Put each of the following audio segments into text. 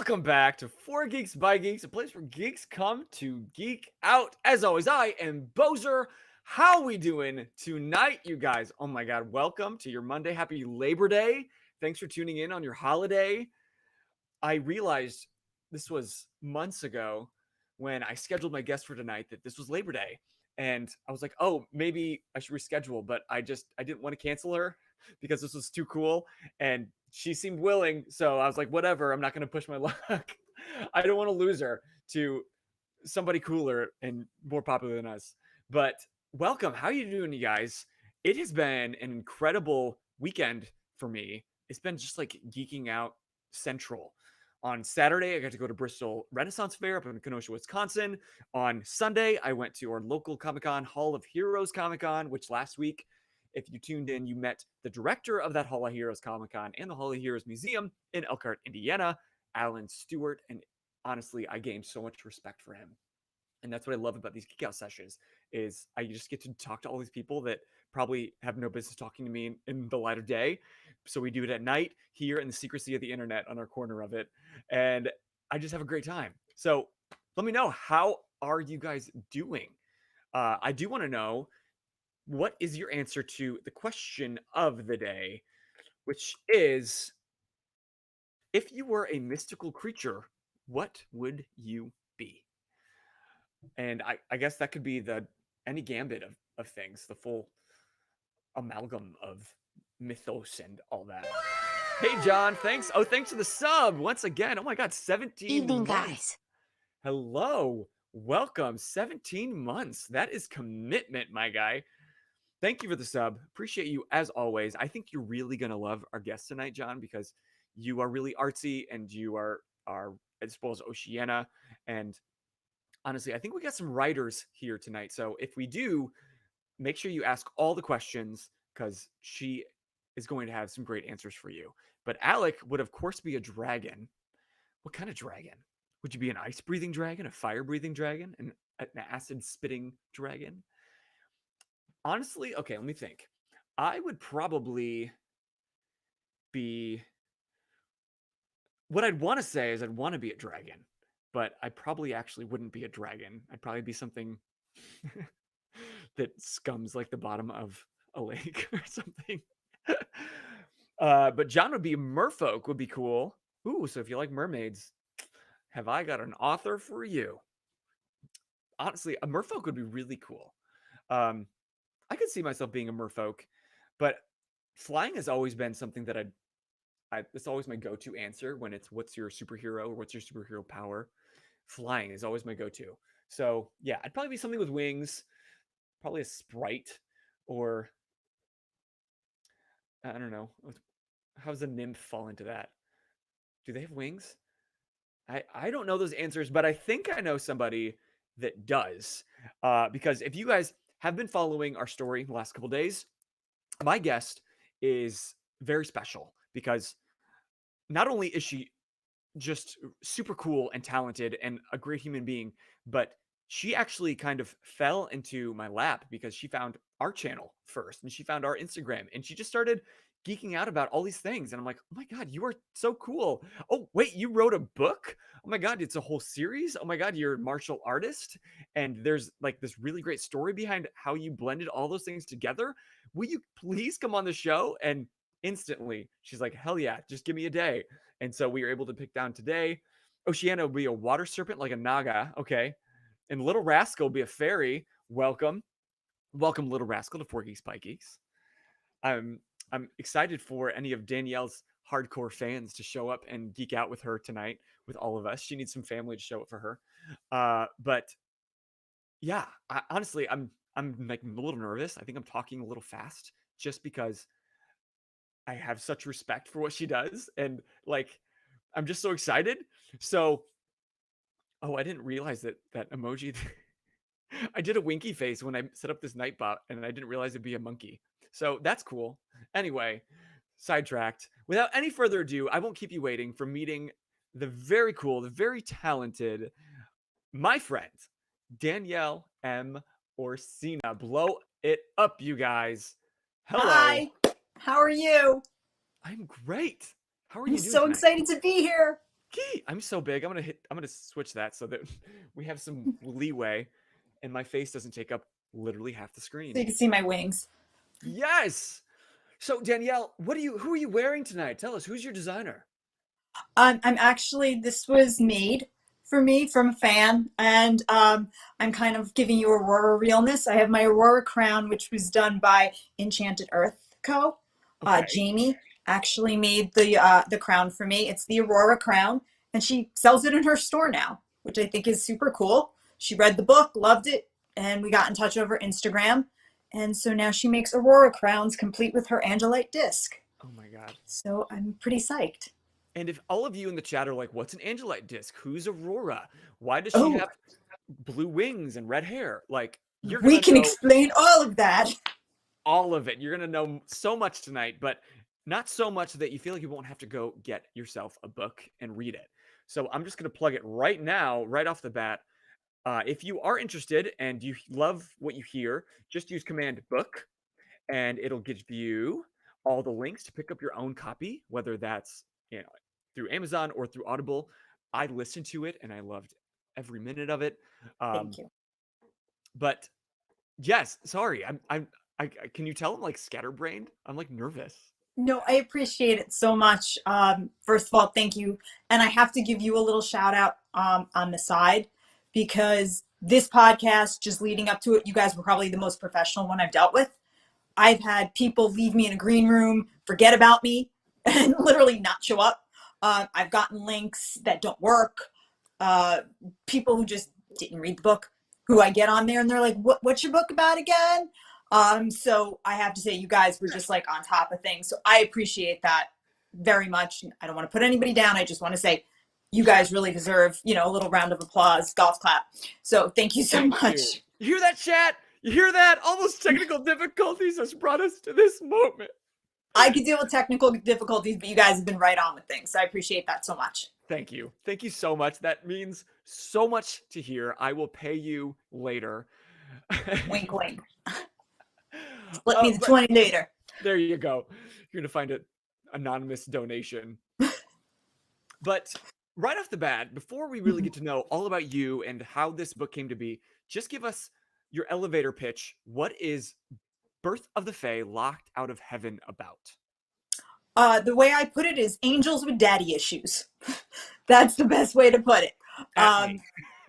Welcome back to Four Geeks by Geeks, a place where geeks come to geek out. As always, I am Boser. How we doing tonight, you guys? Oh my God, welcome to your Monday. Happy Labor Day. Thanks for tuning in on your holiday. I realized this was months ago when I scheduled my guest for tonight that this was Labor Day. And I was like, oh, maybe I should reschedule, but I didn't want to cancel her because this was too cool. And she seemed willing. So I was like, whatever, I'm not going to push my luck. I don't want to lose her to somebody cooler and more popular than us. But welcome. How you doing, you guys? It has been an incredible weekend for me. It's been just like geeking out central. On Saturday, I got to go to Bristol Renaissance Fair up in Kenosha, Wisconsin. On Sunday, I went to our local Comic-Con, Hall of Heroes Comic-Con, which last week, if you tuned in, you met the director of that Hall of Heroes Comic-Con and the Hall of Heroes Museum in Elkhart, Indiana, Alan Stewart. And honestly, I gained so much respect for him. And that's what I love about these Geek Out sessions is I just get to talk to all these people that probably have no business talking to me in the light of day. So we do it at night here in the secrecy of the internet on our corner of it. And I just have a great time. So let me know, how are you guys doing? I do want to know, what is your answer to the question of the day, which is, if you were a mystical creature, what would you be? And I guess that could be any gambit of things, the full amalgam of mythos and all that. Hey, John, thanks. Oh, thanks for the sub once again. Oh my God, 17 Evening, months. guys. Hello, welcome. 17 months. That is commitment, my guy. Thank you for the sub. Appreciate you as always. I think you're really gonna love our guest tonight, John, because you are really artsy and you are as well as Oceana. And honestly, I think we got some writers here tonight. So if we do, make sure you ask all the questions because she is going to have some great answers for you. But Alec would, of course, be a dragon. What kind of dragon? Would you be an ice-breathing dragon, a fire-breathing dragon, an acid-spitting dragon? Honestly, okay, let me think. I would probably be... What I'd want to say is I'd want to be a dragon, but I probably actually wouldn't be a dragon. I'd probably be something that scums like the bottom of a lake or something. But John would be a merfolk, would be cool. Ooh, so if you like mermaids, have I got an author for you? Honestly, a merfolk would be really cool. I could see myself being a merfolk, but flying has always been something that it's always my go-to answer when it's what's your superhero or what's your superhero power. Flying is always my go-to. So yeah, I'd probably be something with wings, probably a sprite, or I don't know. How does a nymph fall into that? Do they have wings? I don't know those answers, but I think I know somebody that does. Because if you guys have been following our story the last couple days, my guest is very special because not only is she just super cool and talented and a great human being, but she actually kind of fell into my lap because she found our channel first and she found our Instagram and she just started geeking out about all these things. And I'm like, oh my God, you are so cool. Oh, wait, you wrote a book? Oh my God, it's a whole series. Oh my God, you're a martial artist. And there's like this really great story behind how you blended all those things together. Will you please come on the show? And instantly she's like, hell yeah, just give me a day. And so we were able to pick down today. Oceana will be a water serpent like a naga. Okay. And Little Rascal will be a fairy. Welcome. Welcome, Little Rascal, to Four Geeks by Geeks. I'm excited for any of Danielle's hardcore fans to show up and geek out with her tonight with all of us. She needs some family to show up for her. But yeah, honestly, I'm like a little nervous. I think I'm talking a little fast just because I have such respect for what she does. And like, I'm just so excited. So, oh, I didn't realize that emoji. I did a winky face when I set up this Nightbot and I didn't realize it'd be a monkey. So that's cool. Anyway, sidetracked. Without any further ado, I won't keep you waiting for meeting the very cool, the very talented, my friend, Danielle M. Orsino. Blow it up, you guys. Hello. Hi. How are you? I'm great. How are I'm you doing so tonight? excited to be here. I'm so big. I'm gonna switch that so that we have some leeway and my face doesn't take up literally half the So screen. you can see my wings. Yes. So Danielle, who are you wearing tonight? Tell us, who's your designer? I'm actually, this was made for me from a fan, and I'm kind of giving you Aurora realness. I have my Aurora Crown, which was done by Enchanted Earth Co. Okay. Jamie actually made the crown for me. It's the Aurora Crown, and she sells it in her store now, which I think is super cool. She read the book, loved it, and we got in touch over Instagram. And so now she makes Aurora crowns complete with her Angelite disc. Oh my god. So I'm pretty psyched. And if all of you in the chat are like, what's an Angelite disc? Who's Aurora? Why does she Oh, have blue wings and red hair? Like, you're we gonna can know explain all of that. all of it. You're gonna know so much tonight, but not so much that you feel like you won't have to go get yourself a book and read it. So I'm just gonna plug it right now, right off the bat. If you are interested and you love what you hear, just use command book and it'll give you all the links to pick up your own copy, whether that's through Amazon or through Audible. I listened to it and I loved every minute of it. Thank Um, you. but yes, sorry, can you tell I'm like scatterbrained? I'm like nervous. No, I appreciate it so much. First of all, thank you. And I have to give you a little shout out on the side because this podcast, just leading up to it, you guys were probably the most professional one I've dealt with. I've had people leave me in a green room, forget about me, and literally not show up. I've gotten links that don't work. People who just didn't read the book, who I get on there and they're like, what's your book about again? So I have to say, you guys were just like on top of things. So I appreciate that very much. I don't want to put anybody down. I just want to say, you guys really deserve, a little round of applause, golf clap. So thank you so Thank you. much. You hear that, chat? You hear that? All those technical difficulties has brought us to this moment. I could deal with technical difficulties, but you guys have been right on with things. So I appreciate that so much. Thank you. Thank you so much. That means so much to hear. I will pay you later. Wink, wink. Split me the But 20 later. there you go. You're going to find an anonymous donation. But right off the bat, before we really get to know all about you and how this book came to be, just give us your elevator pitch. What is Birth of the Fae Locked Out of Heaven about? The way I put it is angels with daddy issues. That's the best way to put it.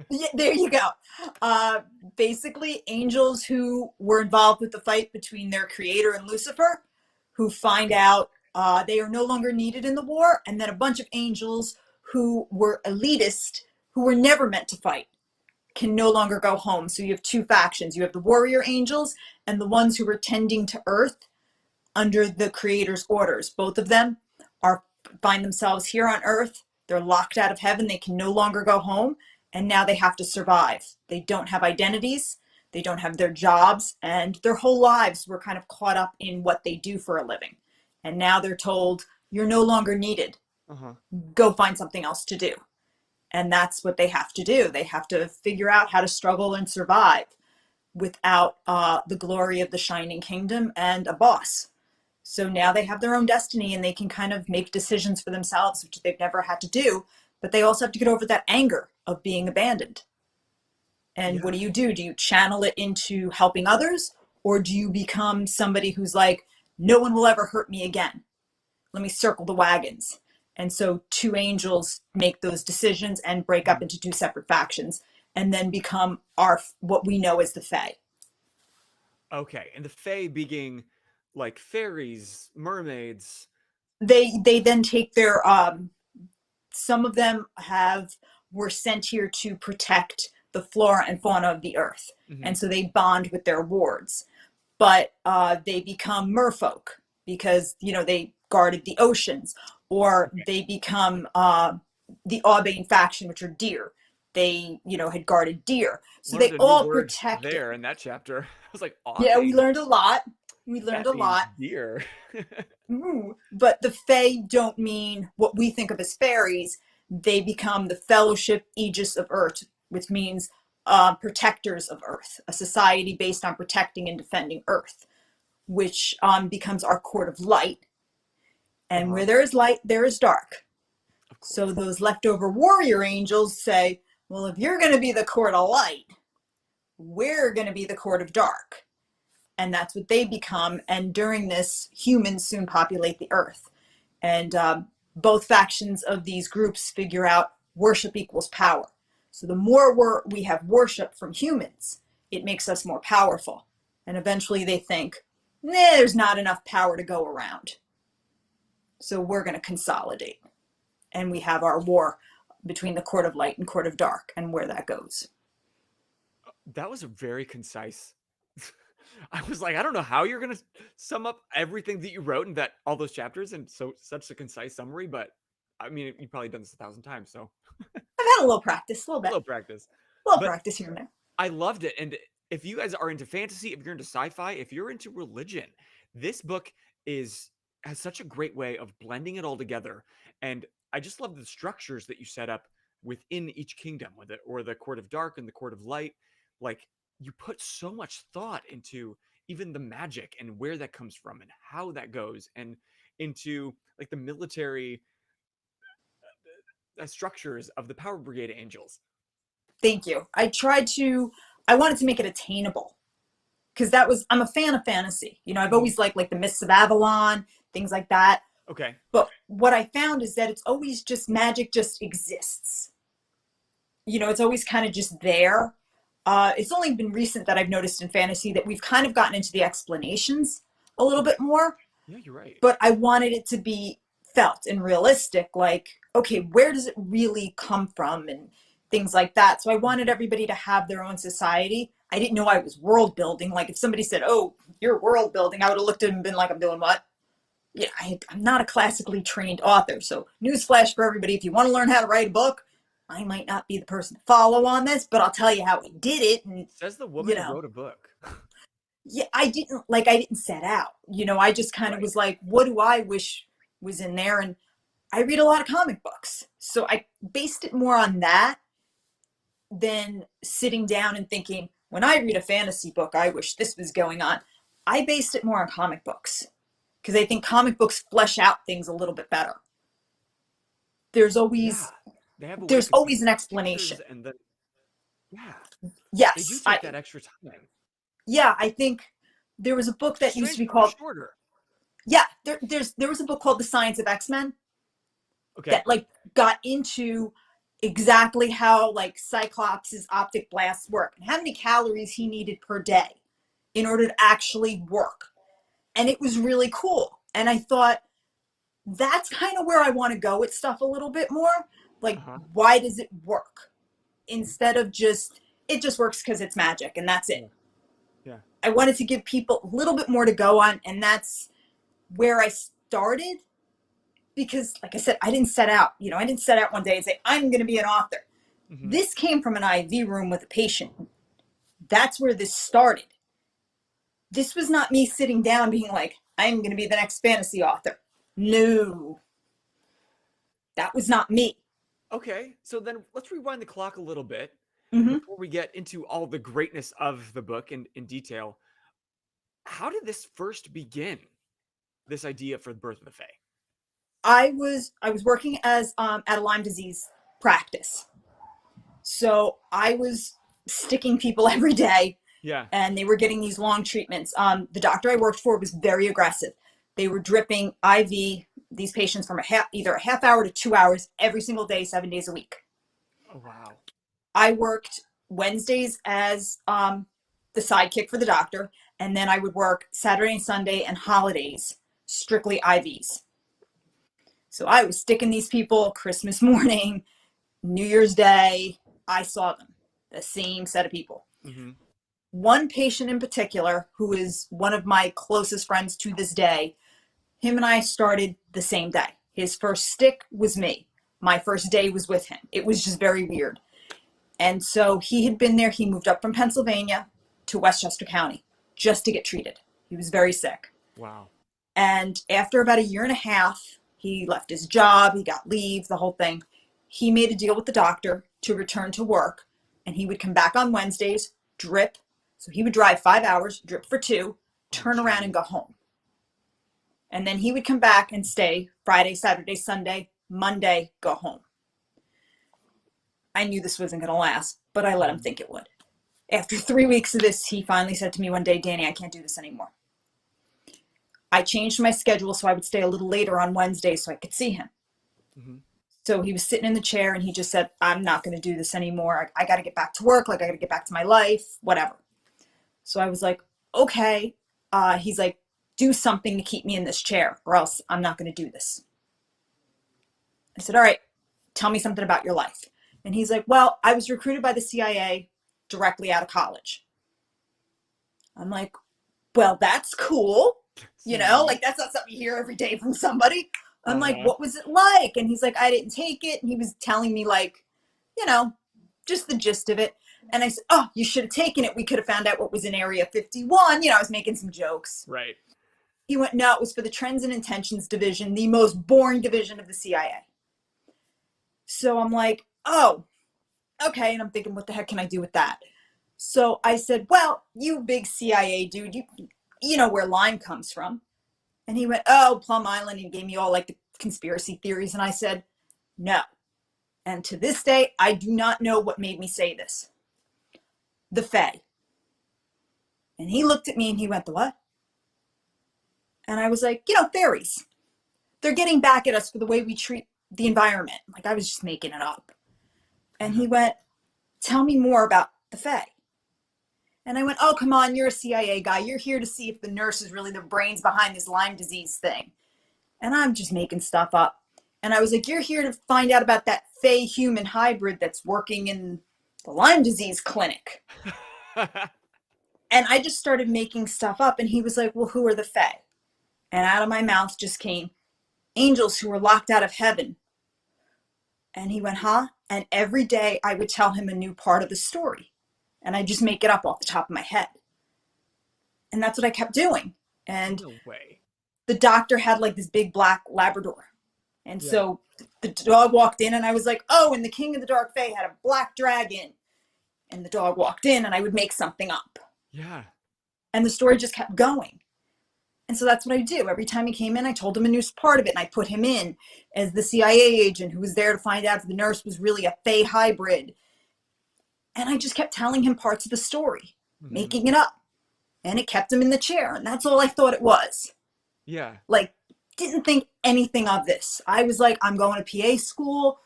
Yeah, there you go. Basically, angels who were involved with the fight between their creator and Lucifer, who find out they are no longer needed in the war, and then a bunch of angels who were elitist, who were never meant to fight, can no longer go home. So you have two factions. You have the warrior angels and the ones who were tending to Earth under the creator's orders. Both of them find themselves here on Earth. They're locked out of heaven. They can no longer go home. And now they have to survive. They don't have identities. They don't have their jobs. And their whole lives were kind of caught up in what they do for a living. And now they're told, you're no longer needed. Go find something else to do. And that's what they have to do. They have to figure out how to struggle and survive without the glory of the Shining Kingdom and a boss. So now they have their own destiny and they can kind of make decisions for themselves, which they've never had to do. But they also have to get over that anger of being abandoned. And what do? Do you channel it into helping others? Or do you become somebody who's like, no one will ever hurt me again? Let me circle the wagons. And so two angels make those decisions and break up into two separate factions and then become what we know as the Fae. Okay. And the Fae being like fairies, mermaids. They then take their some of them were sent here to protect the flora and fauna of the earth. And so they bond with their wards. But they become merfolk because, they guarded the oceans, or they become the Aubain faction, which are deer. They, had guarded deer. So they all protect there in that chapter. I was like, Aubain. Yeah, we learned a lot. We learned a lot. Deer. But the Fae don't mean what we think of as fairies. They become the Fellowship Aegis of Earth, which means protectors of Earth, a society based on protecting and defending Earth, which becomes our court of light. And where there is light, there is dark. Of So course. those leftover warrior angels say, well, if you're going to be the court of light, we're going to be the court of dark. And that's what they become. And during this, humans soon populate the earth. And both factions of these groups figure out worship equals power. So the more we have worship from humans, it makes us more powerful. And eventually they think, nah, there's not enough power to go around. So we're going to consolidate. And we have our war between the court of light and court of dark and where that goes. That was a very concise. I was like, I don't know how you're going to sum up everything that you wrote in that all those chapters in such a concise summary, but I mean, you've probably done this 1,000 times, so I've had a little practice, a little a bit, little practice. a little But practice here and there. I loved it. And if you guys are into fantasy, if you're into sci-fi, if you're into religion, this book has such a great way of blending it all together. And I just love the structures that you set up within each kingdom, or the court of dark and the court of light. Like, you put so much thought into even the magic and where that comes from and how that goes, and into like the military structures of the Power Brigade angels. Thank you. I wanted to make it attainable, because I'm a fan of fantasy. You know, I've always liked like the Mists of Avalon, things like that. Okay. But what I found is that it's always just magic just exists. You know, it's always kind of just there. It's only been recent that I've noticed in fantasy that we've kind of gotten into the explanations a little bit more. Yeah, you're right. But I wanted it to be felt and realistic. Like, okay, where does it really come from and things like that. So I wanted everybody to have their own society. I didn't know I was world building. Like if somebody said, oh, you're world building, I would have looked at him and been like, I'm doing what? Yeah, I'm not a classically trained author. So newsflash for everybody, if you want to learn how to write a book, I might not be the person to follow on this, but I'll tell you how I did it. And says the woman who wrote a book. Yeah, I didn't set out. You know, I just kind of was like, what do I wish was in there? And I read a lot of comic books. So I based it more on that than sitting down and thinking, when I read a fantasy book, I wish this was going on. I based it more on comic books because I think comic books flesh out things a little bit better. There's always an explanation. And then, yes, they do take that extra time. Yeah, I think there was a book that used to be called shorter. Yeah, there was a book called The Science of X-Men. Okay. That like got into exactly how like Cyclops' optic blasts work and how many calories he needed per day in order to actually work. And it was really cool. And I thought that's kind of where I want to go with stuff a little bit more. Like, why does it work? Instead of it just works because it's magic and that's it. Yeah. I wanted to give people a little bit more to go on, and that's where I started. Because like I said, I didn't set out one day and say, I'm going to be an author. Mm-hmm. This came from an IV room with a patient. That's where this started. This was not me sitting down being like, I'm going to be the next fantasy author. No, that was not me. Okay. So then let's rewind the clock a little bit before we get into all the greatness of the book in detail. How did this first begin? This idea for the Birth of the Fae? I was working as at a Lyme disease practice. So I was sticking people every day. Yeah. And they were getting these long treatments. The doctor I worked for was very aggressive. They were dripping IV these patients from either a half hour to 2 hours every single day, 7 days a week. Oh, wow. I worked Wednesdays as the sidekick for the doctor. And then I would work Saturday and Sunday and holidays, strictly IVs. So I was sticking these people Christmas morning, New Year's Day. I saw them, the same set of people. Mm-hmm. One patient in particular, who is one of my closest friends to this day, him and I started the same day. His first stick was me. My first day was with him. It was just very weird. And so he had been there. He moved up from Pennsylvania to Westchester County just to get treated. He was very sick. Wow. And after about 1.5 years, he left his job, he got leave, the whole thing. He made a deal with the doctor to return to work, and he would come back on Wednesdays, drip. So he would drive 5 hours, drip for 2, turn around and go home. And then he would come back and stay Friday, Saturday, Sunday, Monday, go home. I knew this wasn't going to last, but I let him think it would. After 3 weeks of this, he finally said to me one day, Danny, I can't do this anymore. I changed my schedule so I would stay a little later on Wednesday so I could see him. So he was sitting in the chair and he just said, I'm not going to do this anymore. I got to get back to work. Like, I got to get back to my life, whatever. So I was like, okay. He's like, do something to keep me in this chair or else I'm not going to do this. I said, all right, tell me something about your life. And he's like, well, I was recruited by the CIA directly out of college. I'm like, well, that's cool. You know, like that's not something you hear every day from somebody. I'm like, what was it like? And he's like, I didn't take it. And he was telling me like, you know, just the gist of it. And I said, oh, you should have taken it. We could have found out what was in Area 51. You know, I was making some jokes. Right. He went, no, it was for the Trends and Intentions Division, the most boring division of the CIA. So I'm like, oh, okay. And I'm thinking, what the heck can I do with that? So I said, well, you big CIA dude, you know where Lime comes from. And he went, oh, Plum Island. He gave me all like the conspiracy theories. And I said, no. And to this day, I do not know what made me say this. The Fae. And he looked at me and he went, the what? And I was like, you know, fairies. They're getting back at us for the way we treat the environment. Like I was just making it up. And he went, tell me more about the Fae. And I went, oh, come on, you're a CIA guy. You're here to see if the nurse is really the brains behind this Lyme disease thing. And I'm just making stuff up. And I was like, you're here to find out about that Fae human hybrid that's working in the Lyme disease clinic. And I just started making stuff up. And he was like, well, who are the Fae? And out of my mouth just came, angels who were locked out of heaven. And he went, huh? And every day I would tell him a new part of the story. And I just make it up off the top of my head. And that's what I kept doing. And no way. The doctor had like this big black Labrador. And so the dog walked in and I was like, oh, and the King of the Dark Fae had a black dragon. And the dog walked in and I would make something up. Yeah. And the story just kept going. And so that's what I do. Every time he came in, I told him a new part of it. And I put him in as the CIA agent who was there to find out if the nurse was really a Fae hybrid. And I just kept telling him parts of the story, making it up. And it kept him in the chair. And that's all I thought it was. Yeah. Like, didn't think anything of this. I was like, I'm going to PA school.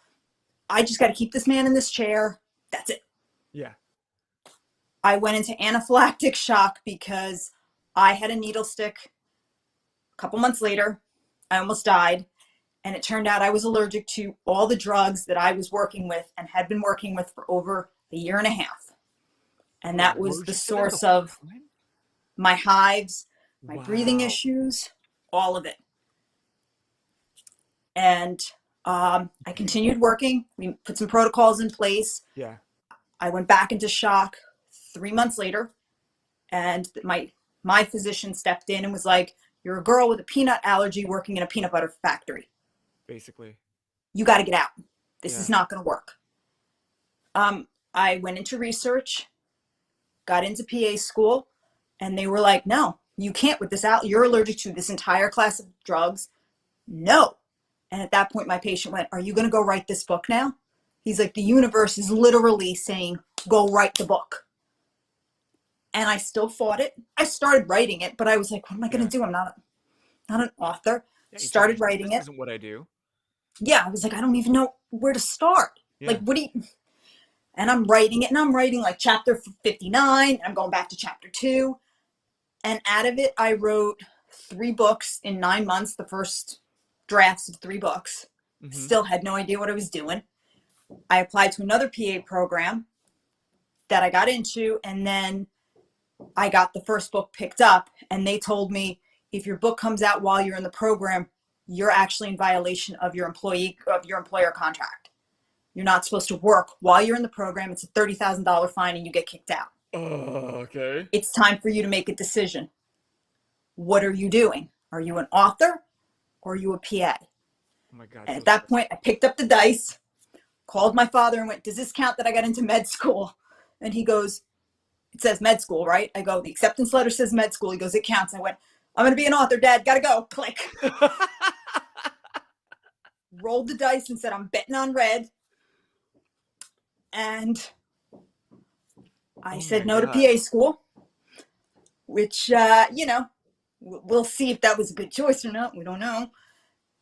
I just got to keep this man in this chair. That's it. Yeah. I went into anaphylactic shock because I had a needle stick. A couple months later, I almost died. And it turned out I was allergic to all the drugs that I was working with and had been working with for over a year and a half. And that was the source of my hives, my breathing issues, all of it. And I continued working. We put some protocols in place. Yeah. I went back into shock 3 months later. And my physician stepped in and was like, you're a girl with a peanut allergy working in a peanut butter factory. Basically. You got to get out. This is not going to work. I went into research, got into PA school, and they were like, no, you can't with this out. You're allergic to this entire class of drugs. No. And at that point, my patient went, are you going to go write this book now? He's like, the universe is literally saying, go write the book. And I still fought it. I started writing it, but I was like, what am I going to do? I'm not an author. Started writing it. This isn't what I do. Yeah. I was like, I don't even know where to start. Yeah. Like, what do you... And I'm writing it, and I'm writing like chapter 59, and I'm going back to chapter 2. And out of it, I wrote 3 books in 9 months, the first drafts of 3 books. Still had no idea what I was doing. I applied to another PA program that I got into, and then I got the first book picked up, and they told me, if your book comes out while you're in the program, you're actually in violation of your employer contract. You're not supposed to work while you're in the program. It's a $30,000 fine and you get kicked out. Okay. It's time for you to make a decision. What are you doing? Are you an author or are you a PA? Oh my God. And at that point, I picked up the dice, called my father and went, does this count that I got into med school? And he goes, it says med school, right? I go, the acceptance letter says med school. He goes, it counts. I went, I'm going to be an author, Dad. Got to go. Click. rolled the dice and said, I'm betting on red. And I said no to PA school, which, you know, we'll see if that was a good choice or not. We don't know.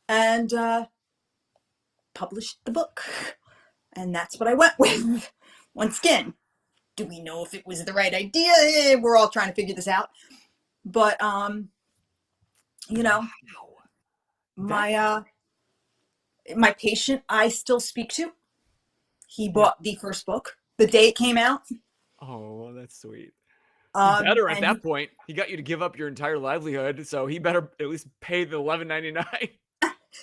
And published the book. And that's what I went with. Once again, do we know if it was the right idea? We're all trying to figure this out. But, you know, my patient I still speak to, he bought the first book the day it came out. Oh, well, that's sweet. He better at that point. He got you to give up your entire livelihood, so he better at least pay the $11.99.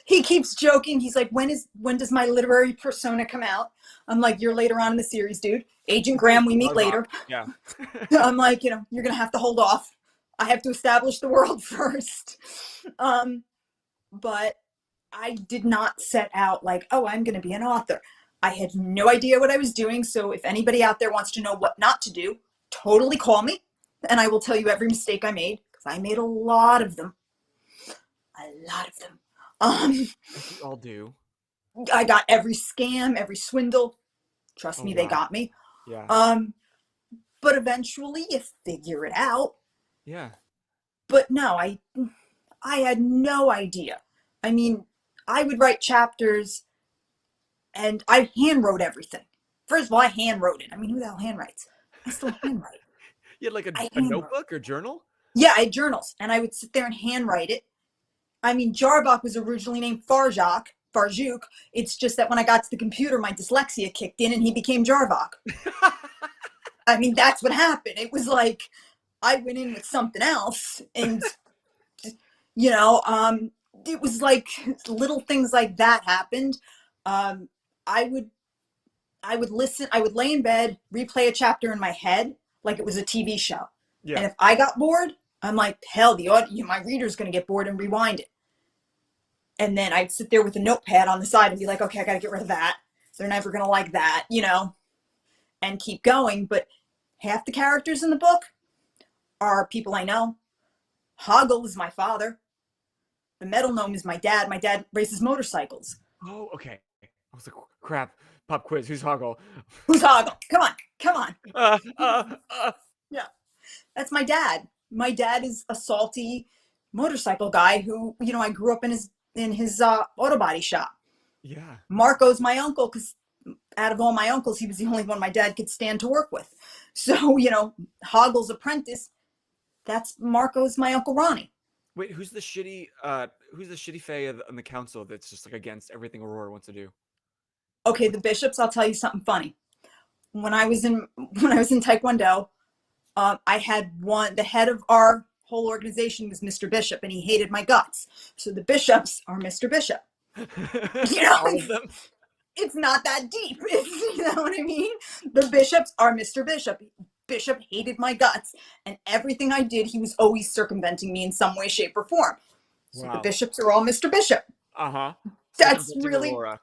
He keeps joking. He's like, when does my literary persona come out? I'm like, you're later on in the series, dude. Agent Graham, we meet later. Yeah. I'm like, you know, you're going to have to hold off. I have to establish the world first. But I did not set out like, oh, I'm going to be an author. I had no idea what I was doing. So if anybody out there wants to know what not to do, totally call me. And I will tell you every mistake I made, because I made a lot of them. A lot of them. We all do. I got every scam, every swindle. Trust me, they got me. Yeah. But eventually you figure it out. Yeah. But no, I had no idea. I mean, I would write chapters and I hand wrote everything. First of all, I hand wrote it. I mean, who the hell hand writes? I still hand write. You had like a notebook or journal? Yeah, I had journals, and I would sit there and hand write it. I mean, Jarbok was originally named Farjuk. It's just that when I got to the computer, my dyslexia kicked in and he became Jarvok. I mean, that's what happened. It was like I went in with something else, and you know, it was like little things like that happened. I would listen. I would lay in bed, replay a chapter in my head like it was a TV show. Yeah. And if I got bored, I'm like, hell, my reader's going to get bored and rewind it. And then I'd sit there with a notepad on the side and be like, okay, I got to get rid of that. They're never going to like that, you know, and keep going. But half the characters in the book are people I know. Hoggle is my father. The metal gnome is my dad. My dad races motorcycles. Oh, okay. I was like, crap. Pop quiz. Who's Hoggle? Who's Hoggle? Come on. Yeah, that's my dad. My dad is a salty motorcycle guy who, you know, I grew up in his auto body shop. Yeah. Marco's my uncle, because out of all my uncles, he was the only one my dad could stand to work with. So, you know, Hoggle's apprentice, that's Marco's my Uncle Ronnie. Wait, who's the shitty fae on the council that's just like against everything Aurora wants to do? Okay, the bishops, I'll tell you something funny. When I was in Taekwondo, I had the head of our whole organization was Mr. Bishop, and he hated my guts. So the bishops are Mr. Bishop. You know, all of them. It's not that deep. You know what I mean? The bishops are Mr. Bishop. Bishop hated my guts, and everything I did, he was always circumventing me in some way, shape, or form. So the bishops are all Mr. Bishop. Uh-huh. That's really, Aurora.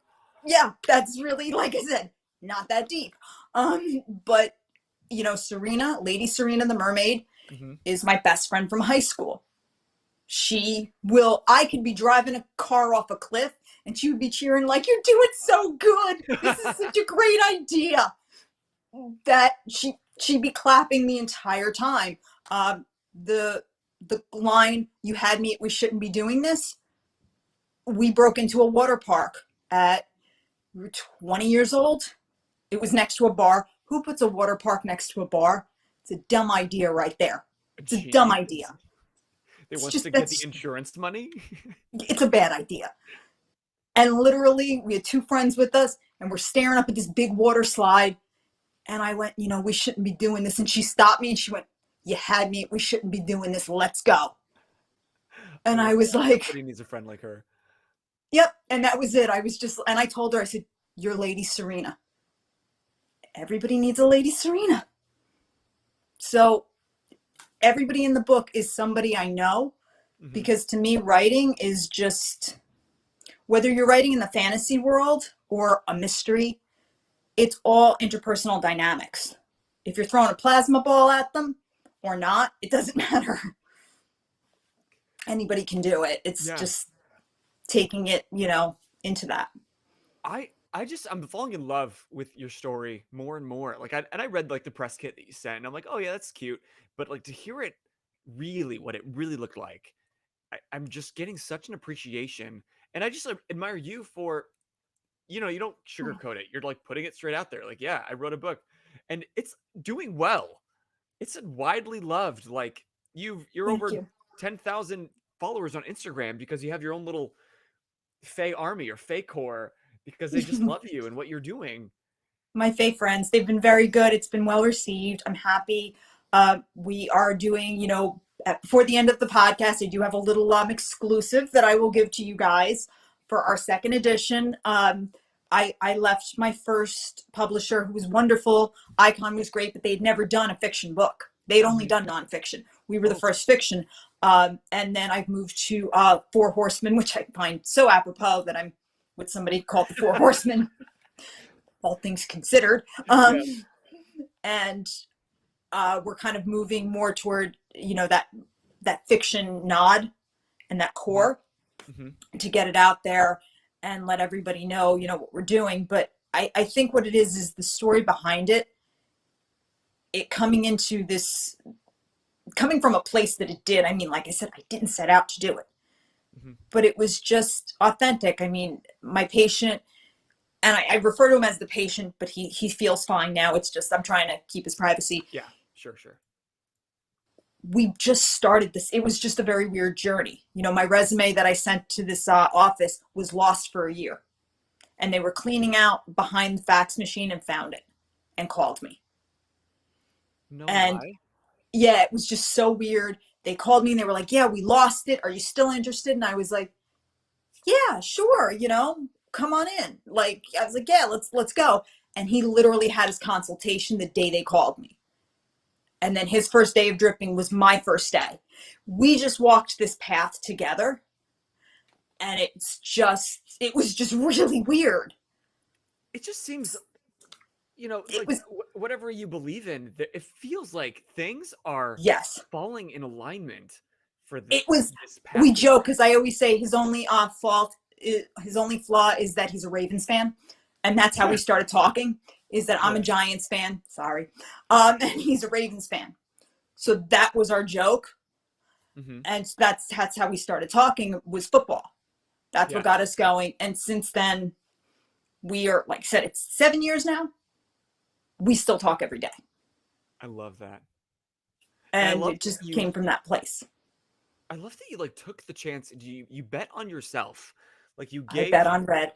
Yeah, that's really, like I said, not that deep. But you know, Serena, Lady Serena the mermaid, is my best friend from high school. I could be driving a car off a cliff and she would be cheering like, you're doing so good. This is such a great idea. That she'd be clapping the entire time. The line, you had me at we shouldn't be doing this. We broke into a water park we were 20 years old. It was next to a bar. Who puts a water park next to a bar? It's a dumb idea right there. It's a dumb idea. They want to get the insurance money? It's a bad idea. And literally, we had two friends with us, and we're staring up at this big water slide. And I went, you know, we shouldn't be doing this. And she stopped me, and she went, you had me. We shouldn't be doing this. Let's go. And I was like, everybody needs a friend like her. Yep. And that was it. And I told her, I said, you're Lady Serena. Everybody needs a Lady Serena. So everybody in the book is somebody I know, because to me, writing is just, whether you're writing in the fantasy world or a mystery, it's all interpersonal dynamics. If you're throwing a plasma ball at them or not, it doesn't matter. Anybody can do it. It's just taking it, you know, into that. I'm falling in love with your story more and more. Like I read like the press kit that you sent, and I'm like, oh yeah, that's cute. But like to hear it really, what it really looked like, I'm just getting such an appreciation. And I just admire you for, you don't Oh, sugarcoat it. You're like putting it straight out there. Like, yeah, I wrote a book, and it's doing well. It's widely loved. Like you're thank over you. 10,000 followers on Instagram because you have your own little Fae army or Fae corps because they just love you and what you're doing. My Fae friends, they've been very good. It's been well received. I'm happy. We are doing, before the end of the podcast, I do have a little exclusive that I will give to you guys for our second edition. I left my first publisher, who was wonderful. Icon was great, but they'd never done a fiction book. They'd only done nonfiction. We were the Okay. first fiction. And then I've moved to Four Horsemen, which I find so apropos that I'm with somebody called the Four Horsemen, all things considered. Yeah. And we're kind of moving more toward, that fiction nod and that core Mm-hmm. to get it out there and let everybody know, what we're doing. But I think what it is the story behind it, coming from a place that it did. I mean, like I said, I didn't set out to do it, Mm-hmm. but it was just authentic. I mean, my patient, and I refer to him as the patient, but he feels fine now. It's just, I'm trying to keep his privacy. Yeah, sure. We just started this. It was just a very weird journey. My resume that I sent to this office was lost for a year, and they were cleaning out behind the fax machine and found it and called me. No And lie. yeah, it was just so weird. They called me and they were like, yeah, we lost it. Are you still interested? And I was like, yeah, sure. Come on in. Like, I was like, yeah, let's go. And he literally had his consultation the day they called me. And then his first day of dripping was my first day. We just walked this path together, and it was just really weird. It just seems, It like was, whatever you believe in, it feels like things are yes, falling in alignment for it was. this We path. joke, because I always say his only his only flaw is that he's a Ravens fan. And that's how we started talking, is that I'm a Yeah. Giants fan. Sorry. And he's a Ravens fan. So that was our joke. Mm-hmm. And that's how we started talking, was football. That's Yeah. what got us going. And since then, we are, like I said, it's 7 years now. We still talk every day. I love that. And I And love it that just came from that place. I love that you like took the chance. You bet on yourself. Like I bet on red.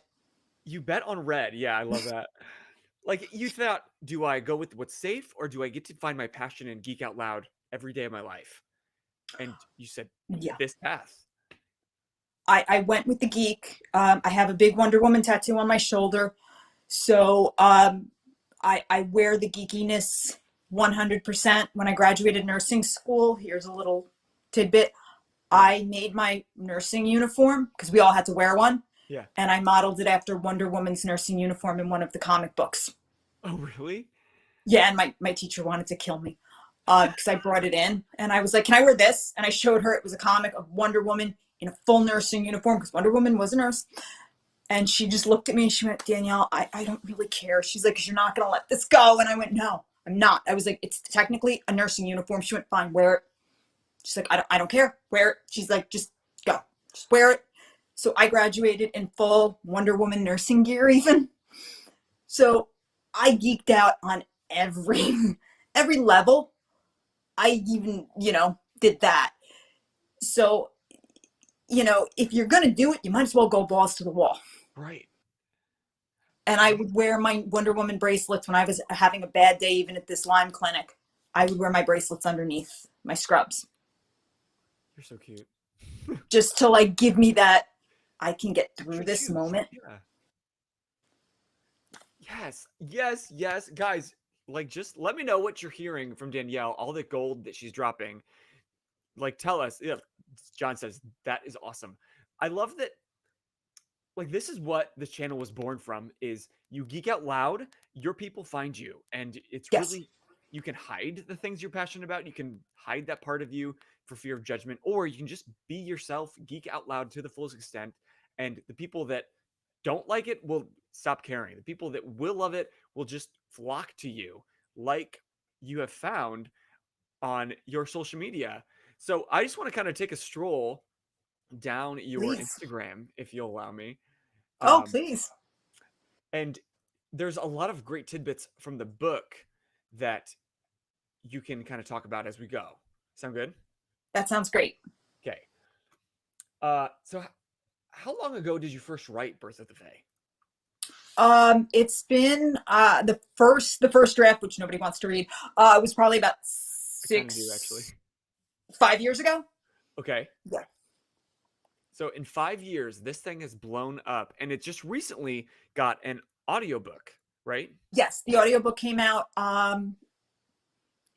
you bet on red. Yeah, I love that. Like you thought, do I go with what's safe or do I get to find my passion and geek out loud every day of my life? And you said Yeah. this path. I went with the geek. I have a big Wonder Woman tattoo on my shoulder. So I wear the geekiness 100%. When I graduated nursing school, here's a little tidbit. I made my nursing uniform, because we all had to wear one. Yeah. And I modeled it after Wonder Woman's nursing uniform in one of the comic books. Oh, really? Yeah, and my teacher wanted to kill me because I brought it in. And I was like, can I wear this? And I showed her it was a comic of Wonder Woman in a full nursing uniform, because Wonder Woman was a nurse. And she just looked at me and she went, Danielle, I don't really care. She's like, 'cause you're not going to let this go. And I went, no, I'm not. I was like, it's technically a nursing uniform. She went, fine, wear it. She's like, I don't care. Wear it. She's like, just go. Just wear it. So I graduated in full Wonder Woman nursing gear even. So I geeked out on every level. I even, did that. So, if you're going to do it, you might as well go balls to the wall. Right. And I would wear my Wonder Woman bracelets when I was having a bad day, even at this Lyme clinic. I would wear my bracelets underneath my scrubs. You're so cute. Just to like give me that I can get through this Juice. moment. Yeah. Yes. Guys, like just let me know what you're hearing from Danielle, all the gold that she's dropping. Like tell us. Yeah, John says that is awesome. I love that. Like this is what this channel was born from, is you geek out loud, your people find you. And it's Yes. really, you can hide the things you're passionate about. You can hide that part of you for fear of judgment, or you can just be yourself, geek out loud to the fullest extent. And the people that don't like it will stop caring. The people that will love it will just flock to you, like you have found on your social media. So I just want to kind of take a stroll down your Please. Instagram, if you'll allow me. Oh, Um, please. and there's a lot of great tidbits from the book that you can kind of talk about as we go. Sound good? That sounds great. Okay. So how long ago did you first write Birth of the Fae? It's been the first draft, which nobody wants to read. Was probably about I kind of do actually. 5 years ago. Okay. Yeah. So in 5 years, this thing has blown up, and it just recently got an audiobook, right? Yes, the audiobook came out.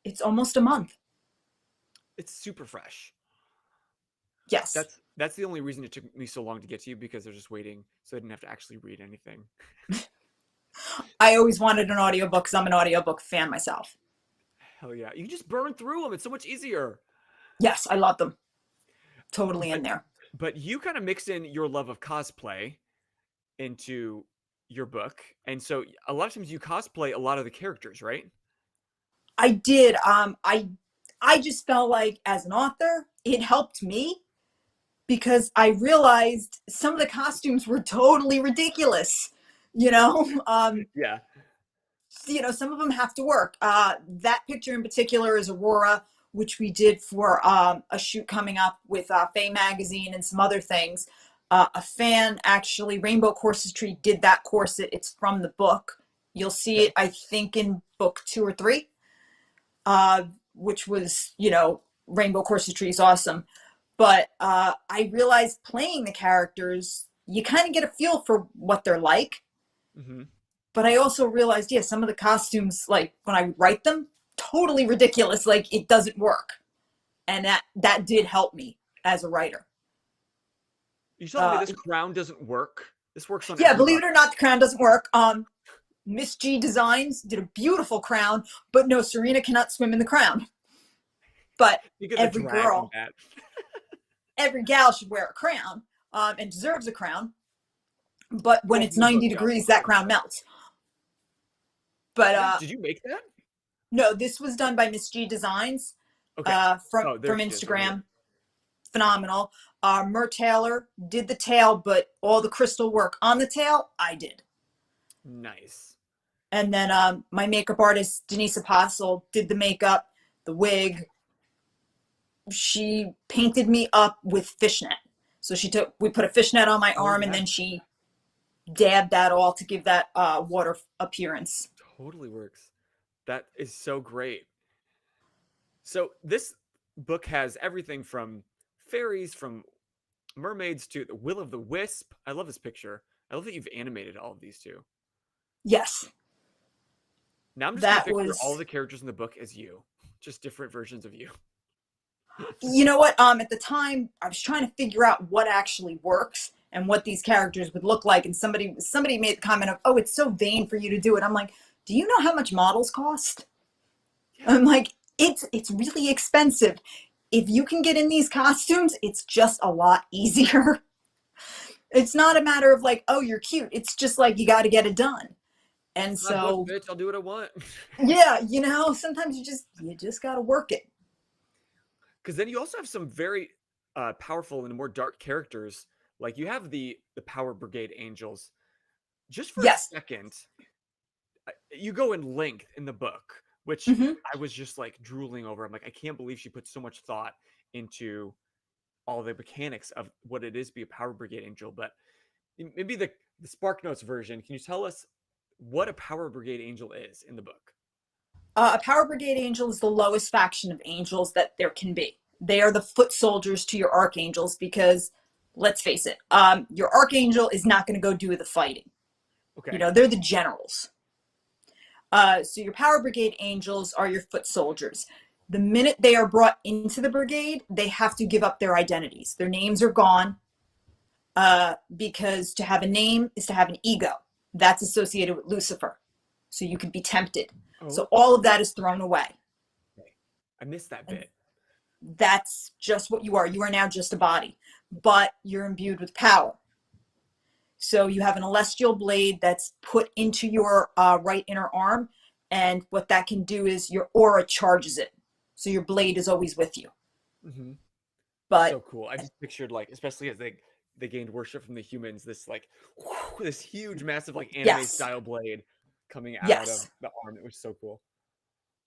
It's almost a month. It's super fresh. Yes. That's the only reason it took me so long to get to you, because they're just waiting, so I didn't have to actually read anything. I always wanted an audiobook because I'm an audiobook fan myself. Hell yeah. You can just burn through them. It's so much easier. Yes, I love them. Totally in there. But you kind of mix in your love of cosplay into your book. And so a lot of times you cosplay a lot of the characters, right? I did. I just felt like as an author, it helped me because I realized some of the costumes were totally ridiculous. Yeah. Some of them have to work. That picture in particular is Aurora, which we did for a shoot coming up with Fae magazine and some other things. A fan, actually, Rainbow Corsetry, did that corset. It's from the book. You'll see it, I think, in book 2 or 3, which was, Rainbow Corsetry is awesome. But I realized playing the characters, you kind of get a feel for what they're like. Mm-hmm. But I also realized, some of the costumes, like when I write them, totally ridiculous. Like it doesn't work. And that did help me as a writer. You telling me this crown doesn't work? This works on believe it or not, the crown doesn't work. Miss G Designs did a beautiful crown, but no, Serena cannot swim in the crown. But every girl, every gal should wear a crown and deserves a crown. But when it's 90 degrees, that crown melts. But did you make that? No, this was done by Miss G Designs. Okay. From Instagram. Phenomenal. Mer Taylor did the tail, but all the crystal work on the tail, I did. Nice. And then my makeup artist, Denise Apostle, did the makeup, the wig. She painted me up with fishnet. So we put a fishnet on my arm, and then she dabbed that all to give that water appearance. Totally works. That is so great. So this book has everything from fairies, from mermaids, to the Will of the Wisp. I love this picture. I love that you've animated all of these too. Yes. Now I'm just going to picture all the characters in the book as you. Just different versions of you. You know what? At the time, I was trying to figure out what actually works and what these characters would look like. And somebody made the comment of, "Oh, it's so vain for you to do it." I'm like, do you know how much models cost? Yeah. I'm like, it's really expensive. If you can get in these costumes, it's just a lot easier. It's not a matter of like, oh, you're cute. It's just like, you got to get it done. And so, bitch, I'll do what I want. Yeah, sometimes you just got to work it. Because then you also have some very powerful and more dark characters. Like you have the Power Brigade Angels. Just for a second, you go in length in the book, which I was just like drooling over. I'm like, I can't believe she put so much thought into all the mechanics of what it is to be a Power Brigade Angel. But maybe the Spark Notes version, can you tell us what a Power Brigade Angel is in the book? A Power Brigade Angel is the lowest faction of angels that there can be. They are the foot soldiers to your archangels because, let's face it, your archangel is not going to go do the fighting. Okay. They're the generals. So your Power Brigade Angels are your foot soldiers. The minute they are brought into the brigade, they have to give up their identities. Their names are gone because to have a name is to have an ego. That's associated with Lucifer. So you could be tempted. Oh. So all of that is thrown away. Okay. I missed that bit. That's just what you are. You are now just a body, but you're imbued with power. So you have an celestial blade that's put into your right inner arm, and what that can do is your aura charges it. So your blade is always with you. Mm-hmm. But So cool. I just pictured like, especially as they gained worship from the humans, this like this huge, massive like anime yes, style blade coming out of yes, the arm. It was so cool.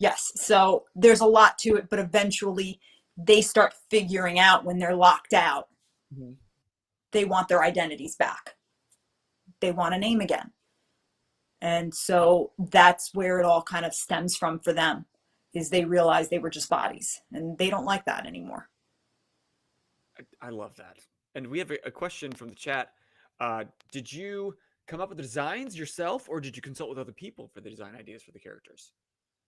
yes. So there's a lot to it, but eventually they start figuring out when they're locked out, Mm-hmm. they want their identities back. They want a name again. And so that's where it all kind of stems from for them, is they realize they were just bodies and they don't like that anymore. I love that. And we have a question from the chat. Did you come up with the designs yourself, or did you consult with other people for the design ideas for the characters?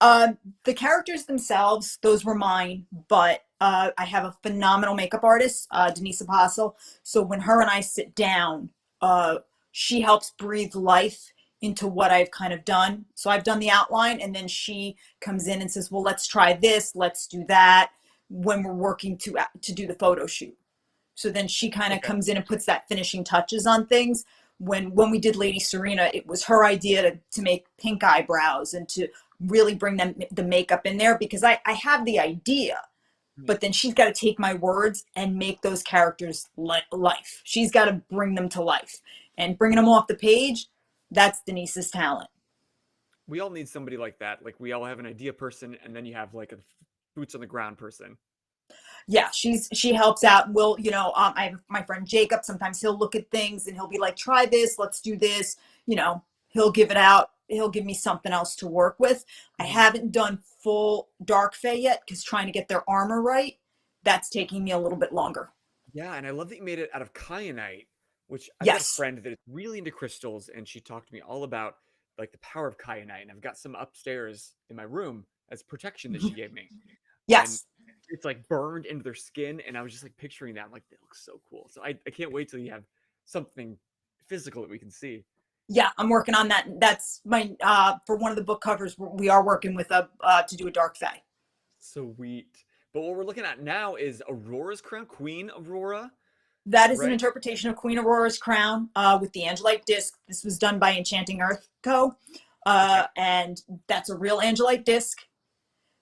The characters themselves, those were mine, but I have a phenomenal makeup artist, Denise Apostle. So when her and I sit down, she helps breathe life into what I've kind of done. So I've done the outline, and then she comes in and says, well, let's try this, let's do that, when we're working to do the photo shoot. So then she kind of comes in and puts that finishing touches on things. When we did Lady Serena, it was her idea to make pink eyebrows and to really bring the makeup in there, because I have the idea, but then she's got to take my words and make those characters life. She's got to bring them to life, and bringing them off the page, that's Denise's talent. We all need somebody like that. Like, we all have an idea person, and then you have like a boots on the ground person. Yeah, she helps out. Will, I have my friend Jacob. Sometimes he'll look at things and he'll be like, try this, let's do this. He'll give it out. He'll give me something else to work with. I haven't done full Dark Fae yet, because trying to get their armor right, that's taking me a little bit longer. Yeah, and I love that you made it out of kyanite, which I've got a Yes. friend that is really into crystals, and she talked to me all about like the power of kyanite, and I've got some upstairs in my room as protection that she gave me. And Yes. it's like burned into their skin, and I was just like picturing that. I'm like, that looks so cool. So I can't wait till you have something physical that we can see. Yeah, I'm working on that. That's my for one of the book covers, we are working with to do a Dark Fae. Sweet. But what we're looking at now is Aurora's crown, Queen Aurora. That is an Right? interpretation of Queen Aurora's crown with the Angelite disc. This was done by Enchanting Earth Co. And that's a real Angelite disc.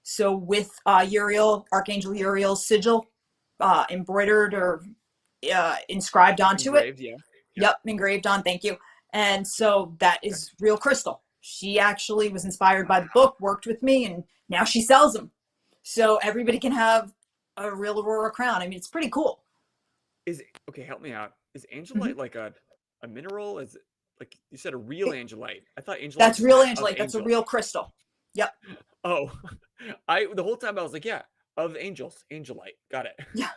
So with Uriel, Archangel Uriel's sigil embroidered or inscribed onto it. Engraved, yeah. Yep, engraved on, thank you. And so that is real crystal. She actually was inspired by the book, worked with me, and now she sells them. So everybody can have a real Aurora crown. I mean, it's pretty cool. Okay, help me out. Is Angelite like a mineral? Is it like you said, a real Angelite? I thought Angelite That's just real meant of Angelite. That's a angels. real crystal. Yep. Oh, the whole time I was like, yeah, of angels, Angelite. Got it. Yeah.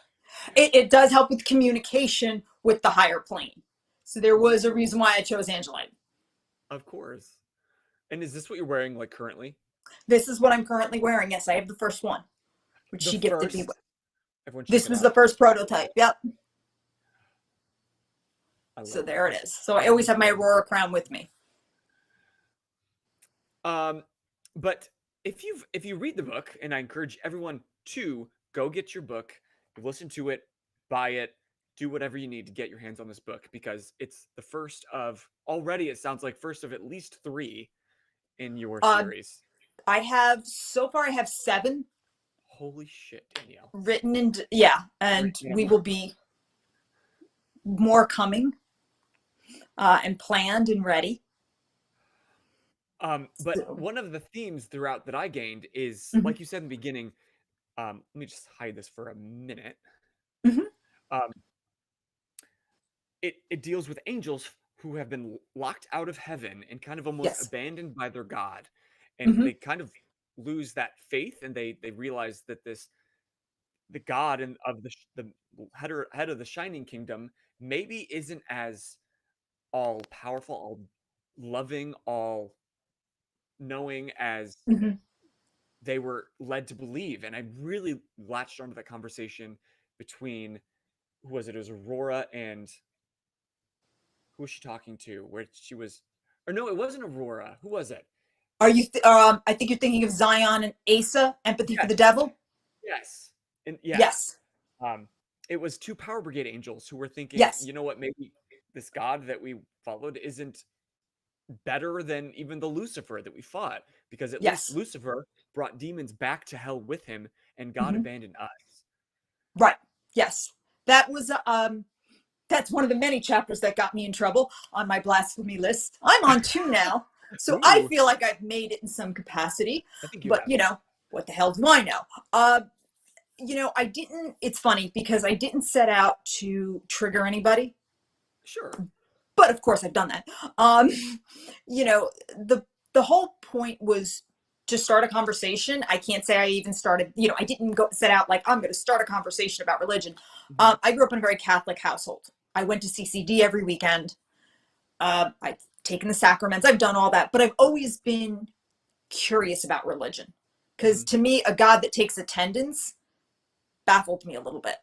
It does help with communication with the higher plane. So there was a reason why I chose Angelite. Of course. And is this what you're wearing like currently? This is what I'm currently wearing. Yes, I have the first one, which she gifted me with. Everyone, This was the first prototype. Yep. So there it is. So I always have my Aurora crown with me. But if you read the book, and I encourage everyone to go get your book, listen to it, buy it, do whatever you need to get your hands on this book, because it's the first of, already it sounds like first of at least 3 in your series. I have 7. Holy shit, Danielle. Written and we will be more coming and planned and ready. But one of the themes throughout that I gained is, like you said in the beginning, let me just hide this for a minute. It deals with angels who have been locked out of heaven and kind of almost abandoned by their God. And they kind of lose that faith, and they realize that the God and of the head of the Shining Kingdom maybe isn't as all powerful, all loving, all knowing as they were led to believe. And I really latched onto that conversation between, who was it? It was Aurora and who was she talking to? Where she was, or no, it wasn't Aurora. Who was it? Are you? I think you're thinking of Zion and Asa, Empathy for the Devil. Yes. And yes. It was 2 Power Brigade angels who were thinking, yes, you know what, maybe this God that we followed isn't better than even the Lucifer that we fought, because at least Yes. Lucifer brought demons back to hell with him, and God abandoned us. Right. Yes. That was that's one of the many chapters that got me in trouble on my blasphemy list. I'm on 2 now, so I Ooh. feel like I've made it in some capacity. I think you But have. you know, what the hell do I know? You know, I didn't. It's funny because I didn't set out to trigger anybody, Sure. but of course I've done that. You know, the whole point was to start a conversation. I can't say I even started. You know, I didn't go set out like I'm going to start a conversation about religion. I grew up in a very Catholic household. I went to CCD every weekend. I've taken the sacraments. I've done all that, but I've always been curious about religion, because to me, a God that takes attendance baffled me a little bit.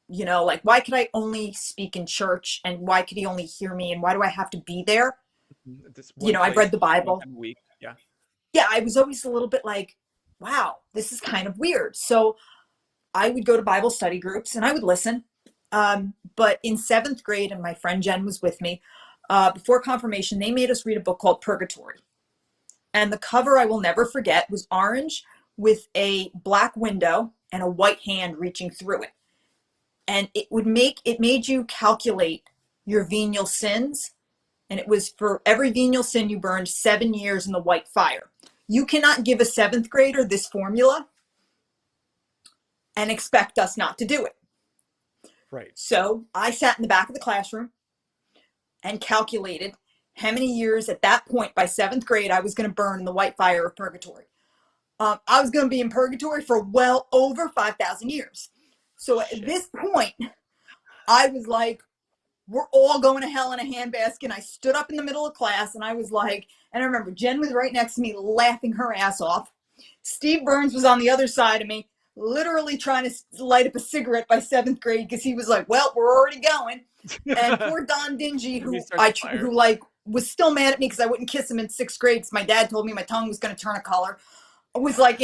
You know, like, why could I only speak in church, and why could he only hear me, and why do I have to be there? This You one know, I've read the Bible. week. Yeah. Yeah, I was always a little bit like, wow, this is kind of weird. So I would go to Bible study groups and I would listen. But in 7th grade, and my friend Jen was with me, before confirmation, they made us read a book called Purgatory. And the cover, I will never forget, was orange with a black window and a white hand reaching through it. And it made you calculate your venial sins. And it was for every venial sin you burned 7 years in the white fire. You cannot give a 7th grader this formula and expect us not to do it. Right. So I sat in the back of the classroom and calculated how many years at that point by 7th grade I was going to burn in the white fire of purgatory. I was going to be in purgatory for well over 5,000 years. So at this point, I was like, we're all going to hell in a handbasket. And I stood up in the middle of class and I was like, and I remember Jen was right next to me laughing her ass off. Steve Burns was on the other side of me, literally trying to light up a cigarette by 7th grade, because he was like, well, we're already going. And poor Don Dingy, who like was still mad at me because I wouldn't kiss him in 6th grade because my dad told me my tongue was going to turn a color, was like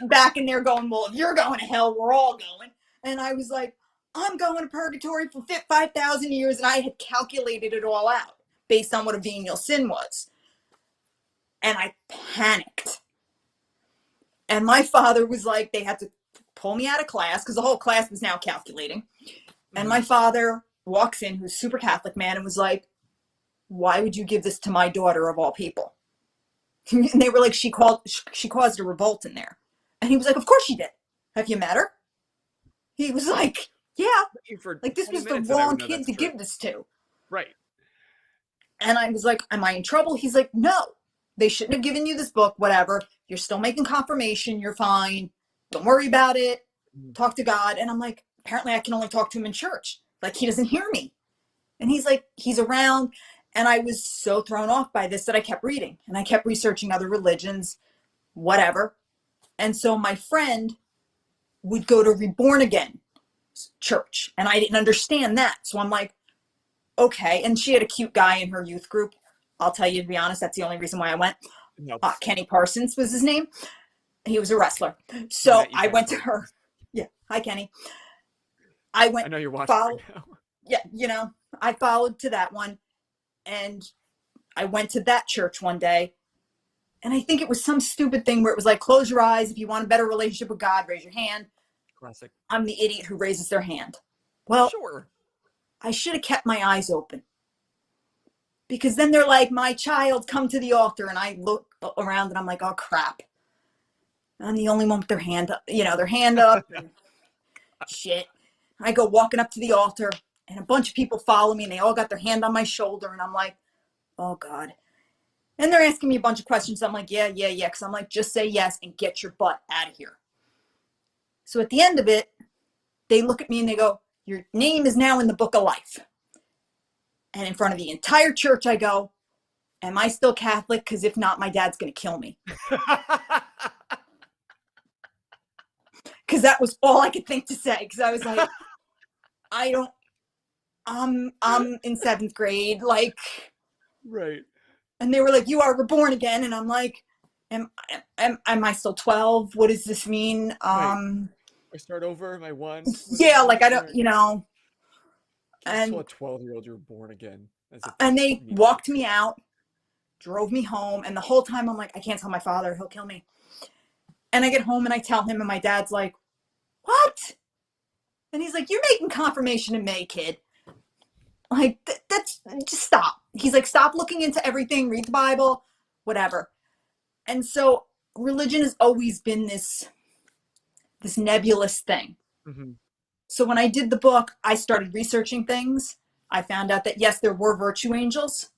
back in there going, well, if you're going to hell, we're all going. And I was like, I'm going to purgatory for 5,000 years. And I had calculated it all out based on what a venial sin was. And I panicked. And my father was like, they had to pull me out of class because the whole class was now calculating. And my father walks in, who's a super Catholic man, and was like, why would you give this to my daughter of all people? And they were like, she caused a revolt in there. And he was like, of course she did. Have you met her? He was like, yeah. Like, this was the wrong kid to give this to. Right. And I was like, am I in trouble? He's like, no. They shouldn't have given you this book, whatever. You're still making confirmation. You're fine. Don't worry about it. Talk to God. And I'm like, apparently I can only talk to him in church. Like, he doesn't hear me. And he's like, he's around. And I was so thrown off by this that I kept reading. And I kept researching other religions, whatever. And so my friend would go to Reborn Again church. And I didn't understand that. So I'm like, okay. And she had a cute guy in her youth group. I'll tell you, to be honest, that's the only reason why I went. Nope. Kenny Parsons was his name. He was a wrestler. So I went to her. Yeah. Hi, Kenny. I know you're watching right now. Yeah. You know, I followed to that one. And I went to that church one day. And I think it was some stupid thing where it was like, close your eyes. If you want a better relationship with God, raise your hand. Classic. I'm the idiot who raises their hand. Well, sure. I should have kept my eyes open. Because then they're like, my child, come to the altar. And I look around and I'm like, oh, crap. I'm the only one with their hand up, their hand up. And shit. I go walking up to the altar and a bunch of people follow me and they all got their hand on my shoulder. And I'm like, oh, God. And they're asking me a bunch of questions. I'm like, yeah. Because I'm like, just say yes and get your butt out of here. So at the end of it, they look at me and they go, your name is now in the book of life. And in front of the entire church, I go, am I still Catholic? Because if not, my dad's going to kill me. Because that was all I could think to say. Because I was like, I'm in 7th grade. Like, right. And they were like, you are reborn again. And I'm like, am I still 12? What does this mean? Right. I start over. Am I 1? Yeah, like I don't, And so a 12-year-old, you're born again. And they walked me out, drove me home, and the whole time I'm like, I can't tell my father, he'll kill me. And I get home and I tell him, and my dad's like, what? And he's like, you're making confirmation in May, kid. Like, that's, just stop. He's like, stop looking into everything, read the Bible, whatever. And so religion has always been this nebulous thing. Mm-hmm. So when I did the book, I started researching things. I found out that, yes, there were virtue angels.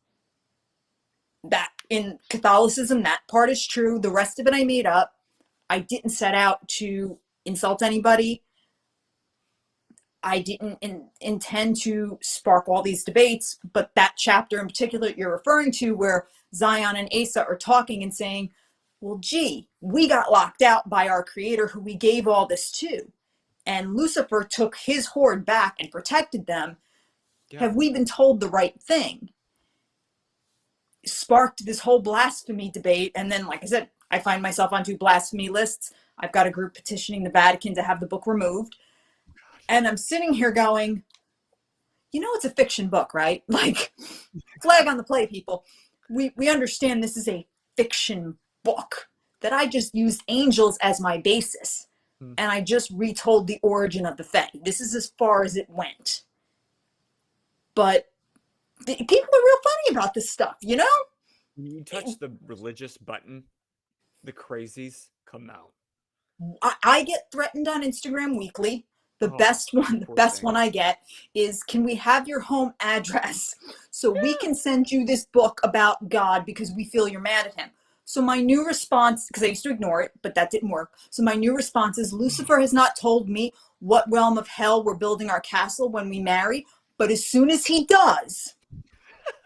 That in Catholicism, that part is true. The rest of it I made up. I didn't set out to insult anybody. I didn't intend to spark all these debates, but that chapter in particular you're referring to, where Zion and Asa are talking and saying, well, gee, we got locked out by our creator who we gave all this to. And Lucifer took his horde back and protected them. Yeah. Have we been told the right thing? Sparked this whole blasphemy debate. And then, like I said, I find myself on 2 blasphemy lists. I've got a group petitioning the Vatican to have the book removed. And I'm sitting here going, you know, it's a fiction book, right? Like, flag on the play, people. We understand this is a fiction book, that I just used angels as my basis. And I just retold the origin of the Fae. This is as far as it went. But people are real funny about this stuff, you know? When you touch the religious button, the crazies come out. I get threatened on Instagram weekly. The best one I get is, can we have your home address so we can send you this book about God because we feel you're mad at him? So my new response, because I used to ignore it, but that didn't work. So my new response is, Lucifer has not told me what realm of hell we're building our castle when we marry, but as soon as he does,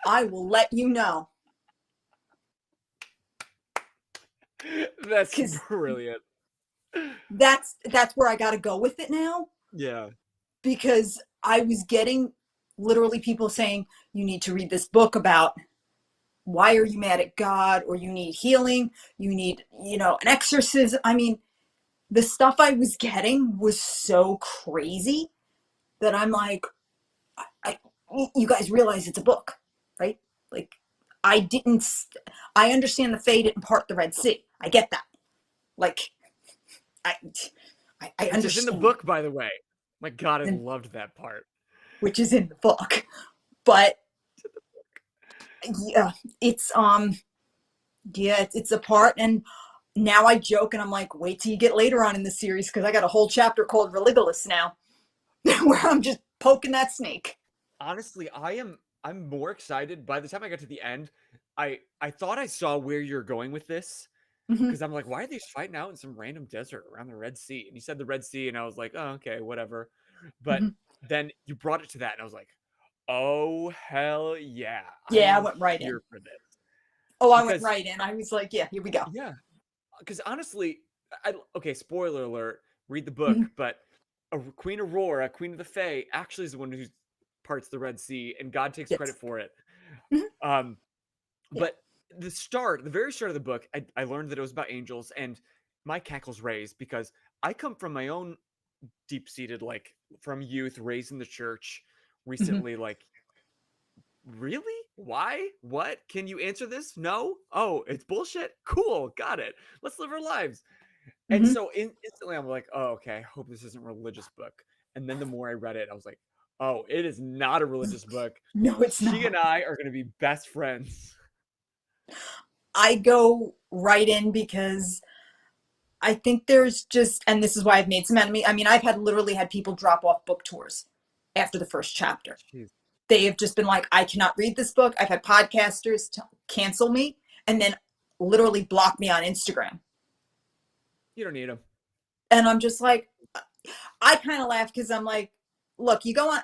I will let you know. That's brilliant. That's where I got to go with it now. Yeah. Because I was getting literally people saying, you need to read this book about why are you mad at God, or you need healing, you need, you know, an exorcism. I mean, the stuff I was getting was so crazy that I'm like, you guys realize it's a book, right? Like, I understand the Fae didn't part the Red Sea. I get that. Like, I understand. Which is in the book, by the way. My God, I loved that part. Which is in the book. But yeah, it's a part. And now I joke and I'm like, wait till you get later on in the series, because I got a whole chapter called Religulous now where I'm just poking that snake. Honestly, I'm more excited. By the time I got to the end, I thought I saw where you're going with this, because I'm like, why are they fighting out in some random desert around the Red Sea? And you said the Red Sea, and I was like, oh, okay, whatever. But then you brought it to that, and I was like, oh, hell yeah. Yeah, I went right in. For this. Oh, I went right in. I was like, yeah, here we go. Yeah. Because honestly, okay, spoiler alert, read the book, but Queen Aurora, Queen of the Fae, actually is the one who parts the Red Sea, and God takes credit for it. But the very start of the book, I learned that it was about angels, and my cackles raised, because I come from my own deep-seated, like, from youth, raised in the church, recently, like, really? Why? What? Can you answer this? No? Oh, it's bullshit? Cool, got it. Let's live our lives. And so instantly I'm like, oh, okay, I hope this isn't a religious book. And then the more I read it, I was like, oh, it is not a religious book. No, it's not. She and I are going to be best friends. I go right in because I think there's just, and this is why I've made some enemy. I mean, I've literally had people drop off book tours after the first chapter. Jeez. They have just been like, I cannot read this book. I've had podcasters cancel me and then literally block me on Instagram. You don't need them. And I'm just like, I kind of laugh because I'm like, look, you go on,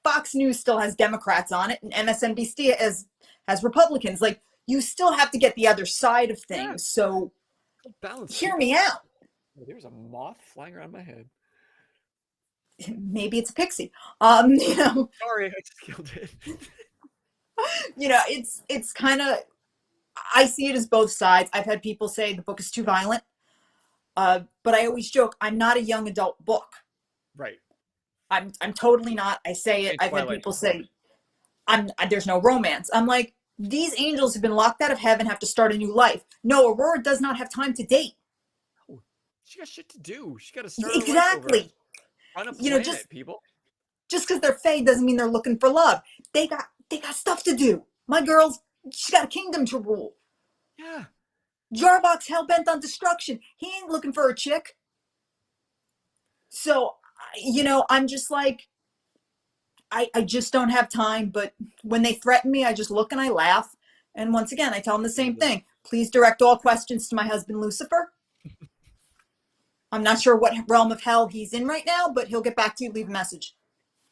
Fox News still has Democrats on it, and MSNBC has Republicans. Like, you still have to get the other side of things. Yeah. So hear me out. There's a moth flying around my head. Maybe it's a pixie. You know. Sorry, I just killed it. You know, it's kind of, I see it as both sides. I've had people say the book is too violent. But I always joke, I'm not a young adult book. Right. I'm totally not. I say it. I've had people say, there's no romance. I'm like, these angels have been locked out of heaven, have to start a new life. No, Aurora does not have time to date. Oh, she got shit to do. She got to start her life over. Exactly. Run a You know, planet, people. just because they're fae doesn't mean they're looking for love. They got stuff to do. My girl's, she got a kingdom to rule. Yeah. Jarbok's hell-bent on destruction. He ain't looking for a chick. So, you know, I'm just like, I just don't have time. But when they threaten me, I just look and I laugh. And once again, I tell them the same thing. Please direct all questions to my husband, Lucifer. I'm not sure what realm of hell he's in right now, but he'll get back to you. Leave a message.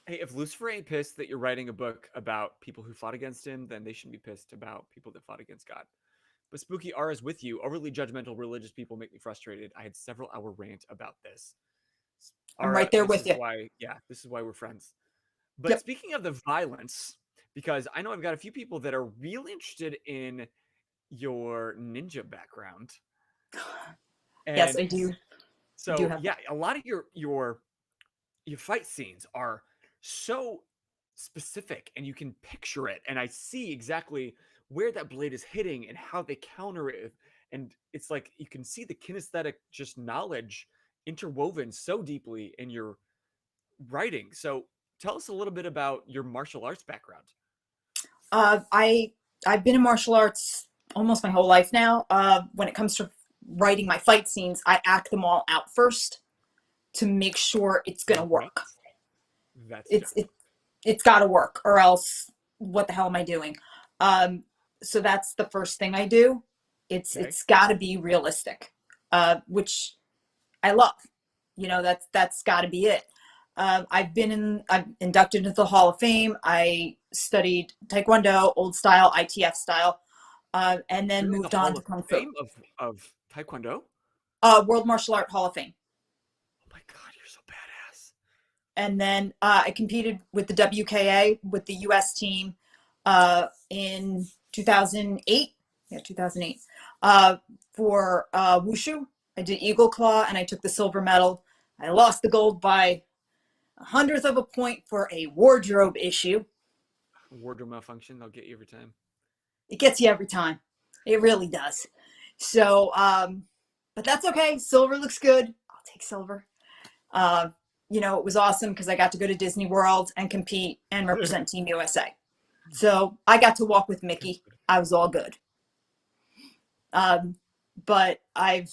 Hey, if Lucifer ain't pissed that you're writing a book about people who fought against him, then they shouldn't be pissed about people that fought against God. But Spooky R is with you. Overly judgmental religious people make me frustrated. I had several hour rant about this. I'm right there with you. This is why we're friends. But speaking of the violence, because I know I've got a few people that are really interested in your ninja background. And yes, I do. So a lot of your fight scenes are so specific and you can picture it. And I see exactly where that blade is hitting and how they counter it. And it's like you can see the kinesthetic just knowledge interwoven so deeply in your writing. So tell us a little bit about your martial arts background. I've been in martial arts almost my whole life now. When it comes to writing my fight scenes, I act them all out first to make sure it's gonna work. It's got to work, or else what the hell am I doing? So that's the first thing I do. It's got to be realistic, which I love. You know, that's got to be it. I'm inducted into the Hall of Fame. I studied Taekwondo, old style, ITF style, and then moved on to Kung Fu. Of Taekwondo? World Martial Art Hall of Fame. Oh my God, you're so badass. And then I competed with the WKA, with the US team in 2008. Yeah, 2008. For Wushu. I did Eagle Claw and I took the silver medal. I lost the gold by 1/100th of a point for a wardrobe issue. Wardrobe malfunction, they'll get you every time. It gets you every time. It really does. So, but that's okay. Silver looks good. I'll take silver. You know, it was awesome because I got to go to Disney World and compete and represent Team USA. So I got to walk with Mickey. I was all good. But I've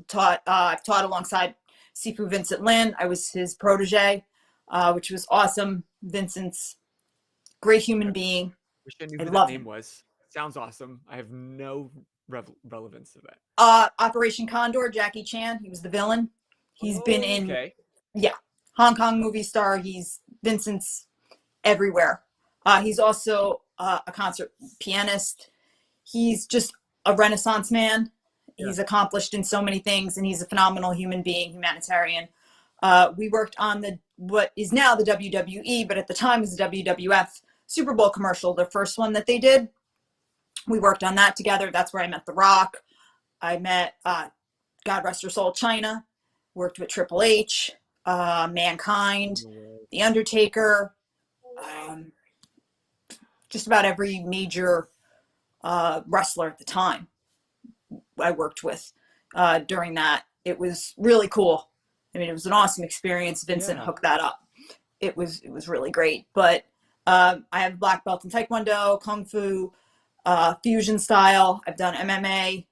taught alongside Sifu Vincent Lin. I was his protege, which was awesome. Vincent's great human being. Wish I knew who that name was. Sounds awesome. I have no relevance to that. Operation Condor, Jackie Chan. He was the villain. He's been in, Hong Kong movie star. He's Vincent's everywhere. He's also a concert pianist. He's just a Renaissance man. He's accomplished in so many things, and he's a phenomenal human being, humanitarian. We worked on what is now the WWE, but at the time was the WWF Super Bowl commercial, the first one that they did. We worked on that together. That's where I met The Rock. I met, God rest her soul, Chyna. Worked with Triple H, Mankind, The Undertaker, just about every major wrestler at the time I worked with during that. It was really cool. I mean, it was an awesome experience. Vincent hooked that up. It was really great. But I have black belt in Taekwondo, Kung Fu, fusion style. I've done MMA.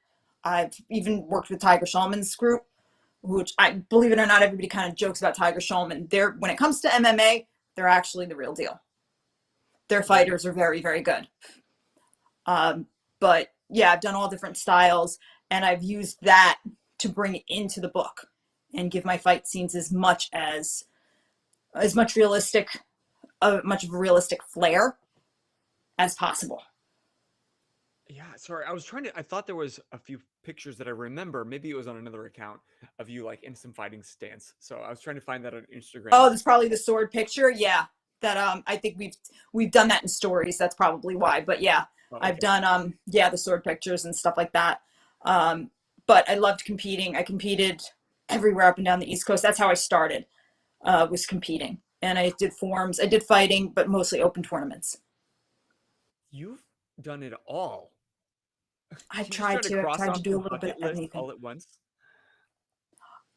I've even worked with Tiger Schulman's group, which I believe it or not, everybody kind of jokes about Tiger Schulman. When it comes to MMA, they're actually the real deal. Their fighters are very, very good. But yeah, I've done all different styles, and I've used that to bring it into the book and give my fight scenes as much realistic, much of a realistic flair as possible. Yeah, sorry. I thought there was a few pictures that I remember. Maybe it was on another account of you like in some fighting stance. So I was trying to find that on Instagram. Oh, that's probably the sword picture. Yeah. That I think we've done that in stories. That's probably why. But yeah, I've done the sword pictures and stuff like that. But I loved competing. I competed everywhere up and down the East Coast. That's how I started, was competing. and I did forms. I did fighting, but mostly open tournaments. You've done it all. I've You just tried to. I've cross tried to off do your a little bit of bucket list everything. all at once.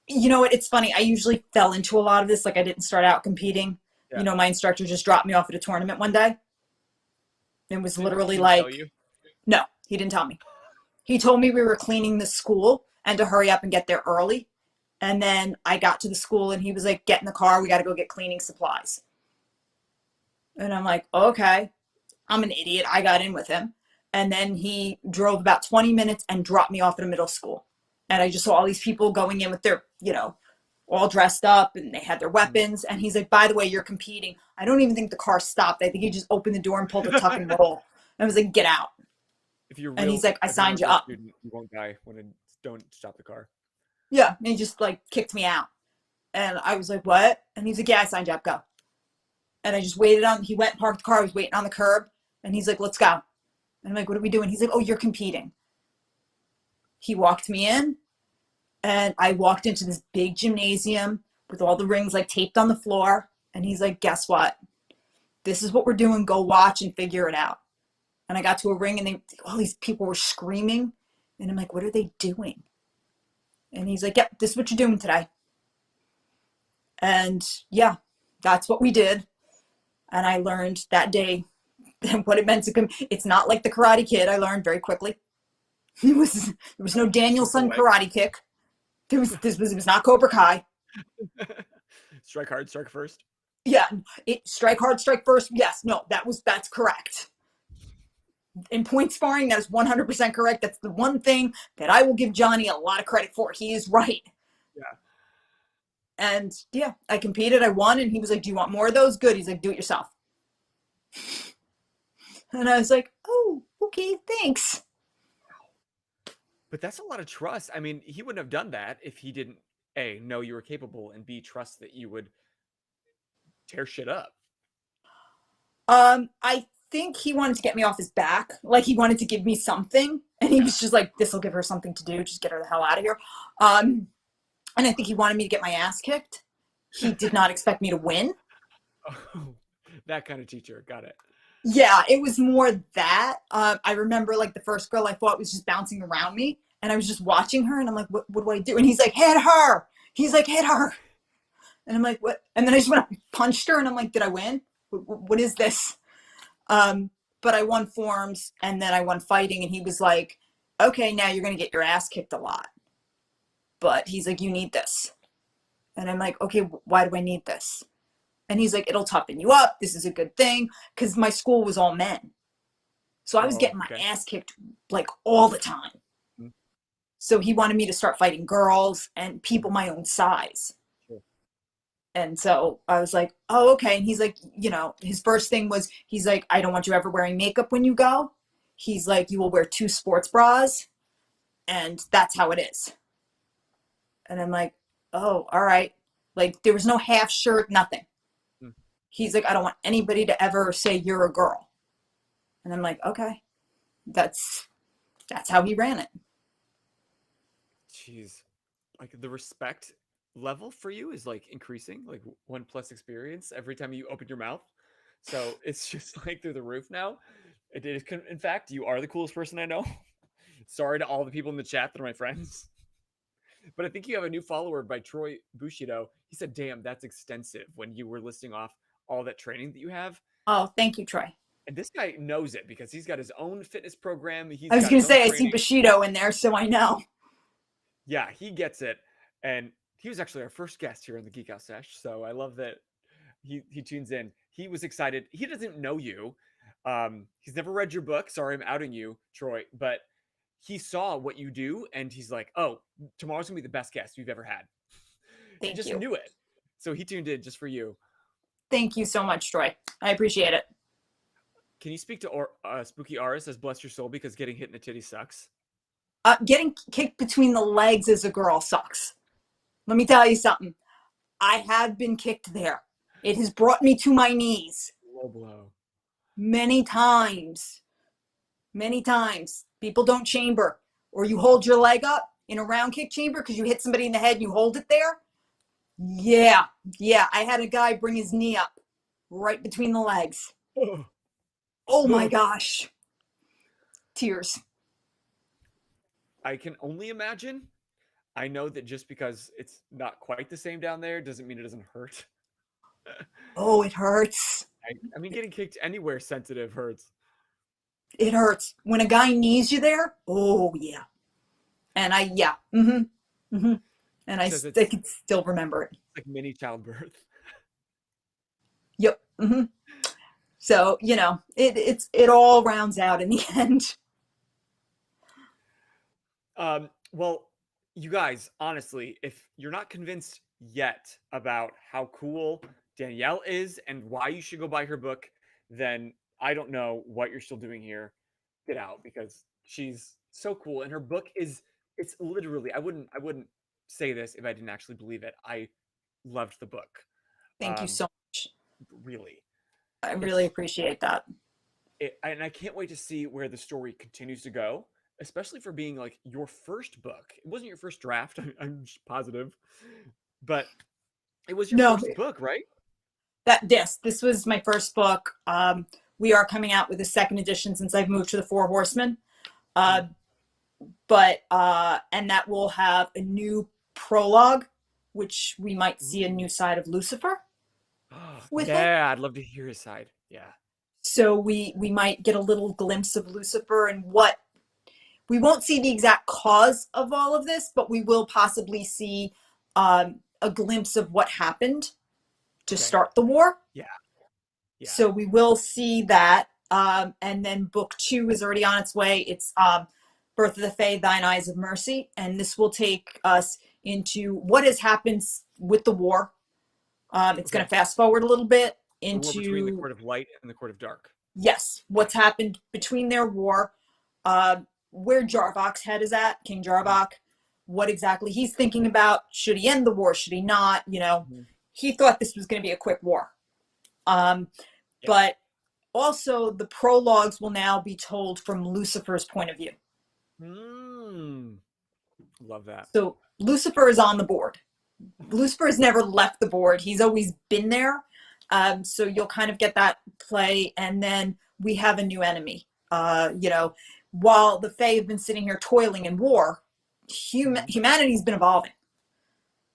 You know what? It's funny. I usually fell into a lot of this. Like I didn't start out competing. Yeah. You know, my instructor just dropped me off at a tournament one day. It was literally Did he like, tell you? no, he didn't tell me. He told me we were cleaning the school and to hurry up and get there early. And then I got to the school and he was like, get in the car. We got to go get cleaning supplies. And I'm like, okay. I'm an idiot. I got in with him. And then he drove about 20 minutes and dropped me off at a middle school. And I just saw all these people going in with their, you know, all dressed up and they had their weapons. And he's like, by the way, you're competing. I don't even think the car stopped. I think he just opened the door and pulled a tuck and roll. And I was like, get out. If you're And he's like, I if you're a signed you real up. student, you won't die when it don't stop the car. Yeah. And he just like kicked me out. And I was like, what? And he's like, yeah, I signed you up. Go. And I just waited on, he went and parked the car. I was waiting on the curb. And he's like, let's go. And I'm like, what are we doing? He's like, oh, you're competing. He walked me in. And I walked into this big gymnasium with all the rings like taped on the floor. And he's like, guess what? This is what we're doing. Go watch and figure it out. And I got to a ring and all these people were screaming. And I'm like, what are they doing? And he's like, yep, this is what you're doing today. And yeah, that's what we did. And I learned that day what it meant to come. It's not like the Karate Kid. I learned very quickly. There was no Danielson karate kick. It was not Cobra Kai. Strike hard, strike first. Yeah, strike hard, strike first. Yes, no, that's correct. In point sparring, that is 100% correct. That's the one thing that I will give Johnny a lot of credit for. He is right. Yeah. And yeah, I competed. I won. And he was like, do you want more of those? Good. He's like, do it yourself. And I was like, oh, okay, thanks. But that's a lot of trust. I mean, he wouldn't have done that if he didn't, A, know you were capable, and B, trust that you would tear shit up. I think he wanted to get me off his back. Like he wanted to give me something. And he was just like, this will give her something to do. Just get her the hell out of here. And I think he wanted me to get my ass kicked. He did not expect me to win. Oh, that kind of teacher. Got it. Yeah, it was more that. I remember like the first girl I fought was just bouncing around me. And I was just watching her. And I'm like, what do I do? And he's like, hit her. He's like, hit her. And I'm like, what? And then I just went up and punched her. And I'm like, did I win? What is this? But I won forms and then I won fighting. And he was like, okay, now you're going to get your ass kicked a lot. But he's like, you need this. And I'm like, okay, why do I need this? And he's like, it'll toughen you up. This is a good thing. Because my school was all men. So I was getting my ass kicked like all the time. Mm-hmm. So he wanted me to start fighting girls and people my own size. Sure. And so I was like, oh, okay. And he's like, you know, his first thing was, he's like, I don't want you ever wearing makeup when you go. He's like, you will wear 2 sports bras. And that's how it is. And I'm like, oh, all right. Like there was no half shirt, nothing. He's like, I don't want anybody to ever say you're a girl. And I'm like, okay, that's how he ran it. Jeez. Like the respect level for you is like increasing, like 1+ experience every time you open your mouth. So it's just like through the roof now. It is, in fact, you are the coolest person I know. Sorry to all the people in the chat that are my friends. But I think you have a new follower by Troy Bushido. He said, damn, that's extensive when you were listing off all that training that you have. Oh, thank you, Troy. And this guy knows it because he's got his own fitness program. I was going to say, I see Bushido in there, so I know. Yeah, he gets it. And he was actually our first guest here on the Geek Out Sesh. So I love that he tunes in. He was excited. He doesn't know you. He's never read your book. Sorry, I'm outing you, Troy. But he saw what you do. And he's like, oh, tomorrow's going to be the best guest we've ever had. Thank you. He just knew it. So he tuned in just for you. Thank you so much, Troy. I appreciate it. Can you speak to Spooky Aura says, bless your soul, because getting hit in the titty sucks? Getting kicked between the legs as a girl sucks. Let me tell you something. I have been kicked there. It has brought me to my knees. Low blow. Many times. Many times. People don't chamber. Or you hold your leg up in a round kick chamber because you hit somebody in the head and you hold it there. Yeah, yeah. I had a guy bring his knee up right between the legs. Oh my gosh. Tears. I can only imagine. I know that just because it's not quite the same down there doesn't mean it doesn't hurt. Oh, it hurts. I mean, getting kicked anywhere sensitive hurts. It hurts. When a guy knees you there, oh yeah. And yeah. And He I, says I it's can still remember it. like mini childbirth. Yep. So, it all rounds out in the end. Well, you guys, honestly, if you're not convinced yet about how cool Danielle is and why you should go buy her book, then I don't know what you're still doing here. Get out, because she's so cool and her book is, it's literally, I wouldn't say this if I didn't actually believe it. I loved the book. Thank you Um so much. really. I really It's appreciate that. and I can't wait to see where the story continues to go, especially for being like your first book. It wasn't your first draft, I'm positive, but it was your No, first book, right? this was my first book. We are coming out with a second edition since I've moved to the Four Horsemen. Uh, and that will have a new prologue, which we might see a new side of Lucifer with it. Yeah, I'd love to hear his side. Yeah. So we might get a little glimpse of Lucifer and what we won't see the exact cause of all of this, but we will possibly see a glimpse of what happened to start the war. Yeah. Yeah. So we will see that. And then book 2 is already on its way. It's Birth of the Fae, Thine Eyes of Mercy. And this will take us into what has happened with the war. It's going to fast forward a little bit into the war between the Court of Light and the Court of Dark. Yes, what's happened between their war, where Jarvok's head is at, King Jarvok, what exactly he's thinking about. Should he end the war? Should he not? He thought this was going to be a quick war. But also the prologues will now be told from Lucifer's point of view. Love that. So Lucifer is on the board. Lucifer has never left the board. He's always been there. So you'll kind of get that play. And then we have a new enemy. While the Fae have been sitting here toiling in war, humanity's been evolving.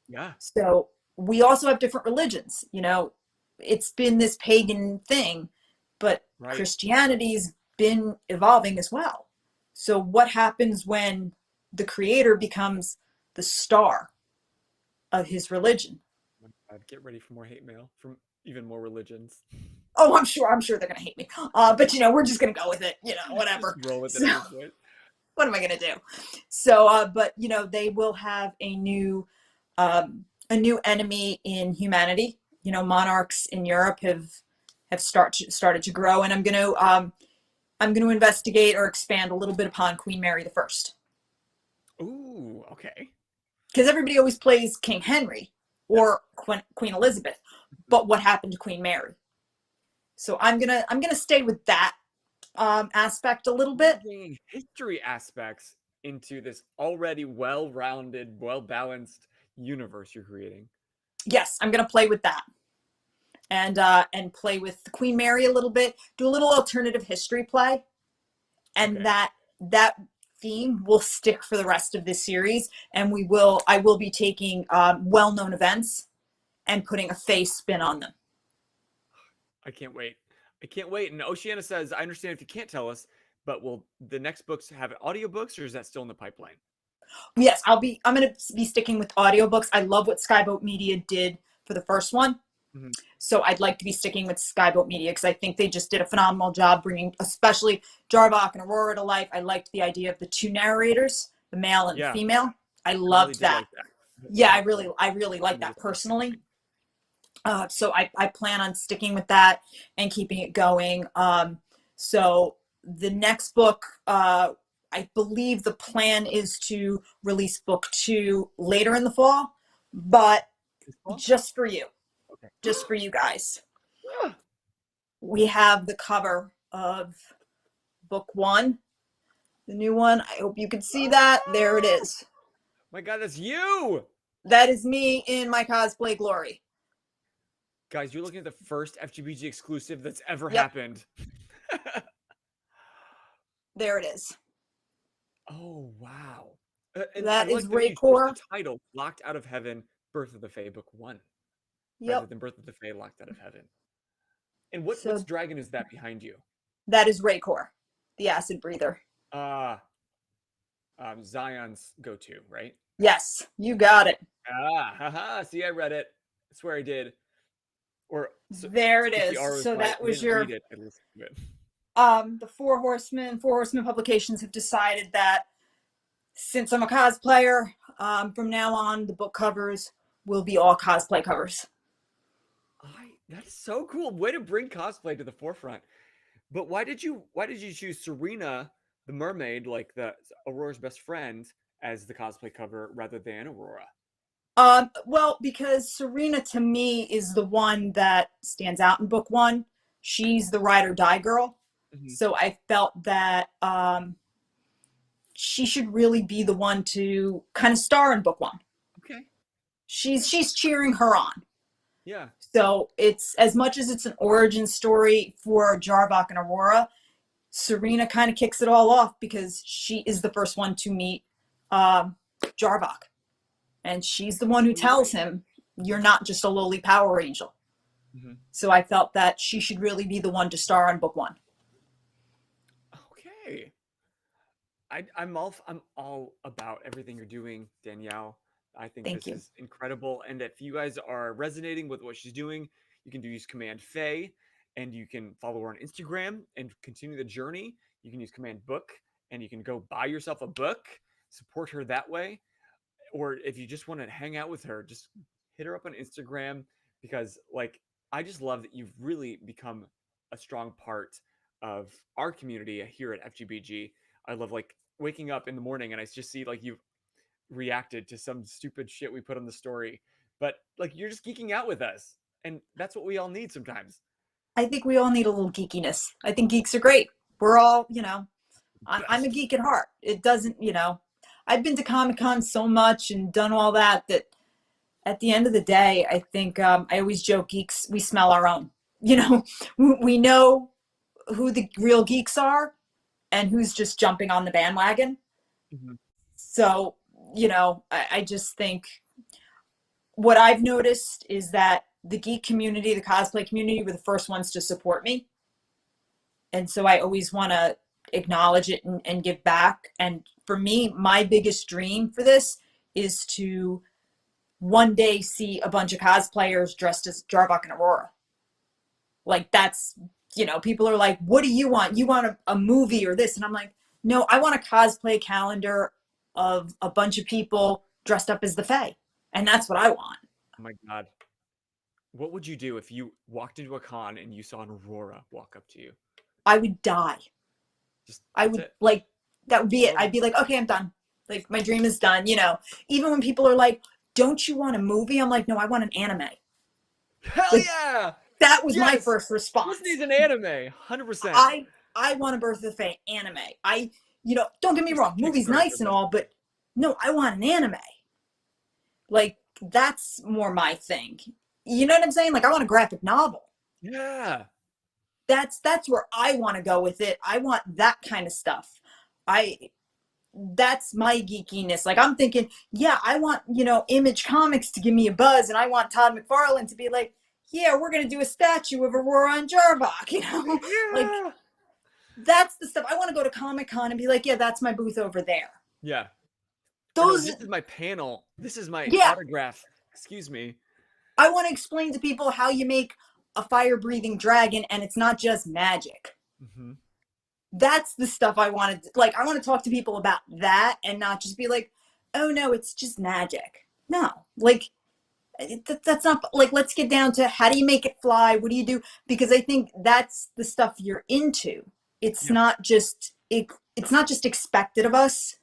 Yeah. So we also have different religions. It's been this pagan thing, but Christianity's been evolving as well. So what happens when the creator becomes the star of his religion? I'd get ready for more hate mail from even more religions. Oh, I'm sure they're gonna hate me. But we're just gonna go with it. Whatever. Just roll with it. What am I gonna do? So, but they will have a new enemy in humanity. Monarchs in Europe have started to grow, and I'm gonna investigate or expand a little bit upon Queen Mary the First. Ooh, okay. Because everybody always plays King Henry or Queen Elizabeth, but what happened to Queen Mary? So I'm gonna stay with that aspect a little bit. Bringing history aspects into this already well-rounded, well-balanced universe you're creating. Yes, I'm gonna play with that, and play with Queen Mary a little bit. Do a little alternative history play, and that theme will stick for the rest of this series. And I will be taking well-known events and putting a face spin on them. I can't wait. And Oceana says, I understand if you can't tell us, but will the next books have audiobooks, or is that still in the pipeline? Yes, I'm going to be sticking with audiobooks. I love what Skyboat Media did for the first one. So I'd like to be sticking with Skyboat Media because I think they just did a phenomenal job bringing especially Jarvok and Aurora to life. I liked the idea of the 2 narrators, the male and the female. I loved that. Yeah, I really like that personally. So I plan on sticking with that and keeping it going. So the next book, I believe the plan is to release book 2 later in the fall, but just for you. Just for you guys. We have the cover of book 1, the new one. I hope you can see that. There it is. My God, that's you. That is me in my cosplay glory. Guys, you're looking at the first FGBG exclusive that's ever Yep. happened. There it is. Oh, wow. That I is like that you chose Raycor. the title, Locked Out of Heaven, Birth of the Fae, Book 1, rather Yep. than Birth of the Fae, Locked Out of Heaven. And what's So dragon is that behind you? that is Raycor, the acid breather. Zion's go-to, right? Yes, you got it. Haha, see, I read it. I swear I did. Or there it is. Arrows So right. that I was didn't your read it. I listened to it. The Four Horsemen publications have decided that since I'm a cosplayer, from now on the book covers will be all cosplay covers. That is so cool. Way to bring cosplay to the forefront. But why did you choose Serena the mermaid, like the Aurora's best friend, as the cosplay cover rather than Aurora? Well, because Serena to me is the one that stands out in book 1. She's the ride or die girl. Mm-hmm. So I felt that she should really be the one to kind of star in book 1. Okay. She's cheering her on. Yeah. So it's, as much as it's an origin story for Jarvok and Aurora, Serena kind of kicks it all off because she is the first one to meet Jarvok. And she's the one who tells him, you're not just a lowly Power Angel. Mm-hmm. So I felt that she should really be the one to star on book 1. Okay. I'm all about everything you're doing, Danielle. I think Thank this you. is incredible. And if you guys are resonating with what she's doing, you can use Command Fae, and you can follow her on Instagram and continue the journey. You can use Command Book, and you can go buy yourself a book, support her that way. Or if you just want to hang out with her, just hit her up on Instagram, because like I just love that you've really become a strong part of our community here at FGBG. I love like waking up in the morning and I just see like you've reacted to some stupid shit we put on the story, but like you're just geeking out with us, and that's what we all need sometimes. I think we all need a little geekiness. I think geeks are great. We're all, I'm a geek at heart. It doesn't, I've been to Comic-Con so much and done all that at the end of the day, I think I always joke, geeks, we smell our own. We know who the real geeks are and who's just jumping on the bandwagon. Mm-hmm. So, I just think what I've noticed is that the geek community, the cosplay community, were the first ones to support me. And so I always want to acknowledge it and give back. And for me, my biggest dream for this is to one day see a bunch of cosplayers dressed as Jarvok and Aurora. Like that's, people are like, what do you want? You want a movie or this? And I'm like, no, I want a cosplay calendar of a bunch of people dressed up as the Fae. And that's what I want. Oh my God. What would you do if you walked into a con and you saw an Aurora walk up to you? I would die. I would like, that would be it. I'd be like, okay, I'm done. Like my dream is done. Even when people are like, don't you want a movie? I'm like, no, I want an anime. Hell like, yeah. That was my first response. This needs an anime. 100%. I want a Birth of the Fae anime. Don't get me wrong. Movie's nice and all, but no, I want an anime. Like that's more my thing. You know what I'm saying? Like I want a graphic novel. Yeah. That's where I want to go with it. I want that kind of stuff. That's my geekiness. Like I'm thinking, yeah, I want, Image Comics to give me a buzz, and I want Todd McFarlane to be like, yeah, we're going to do a statue of Aurora and Jarvok, Yeah. Like that's the stuff. I want to go to Comic-Con and be like, yeah, that's my booth over there. Yeah. This is my panel. This is my autograph. Excuse me. I want to explain to people how you make a fire-breathing dragon and it's not just magic. Mm-hmm. That's the stuff I wanted. Like, I want to talk to people about that and not just be like, oh no, it's just magic. No, like that's not like, let's get down to how do you make it fly? What do you do? Because I think that's the stuff you're into. It's not just, it's not just expected of us.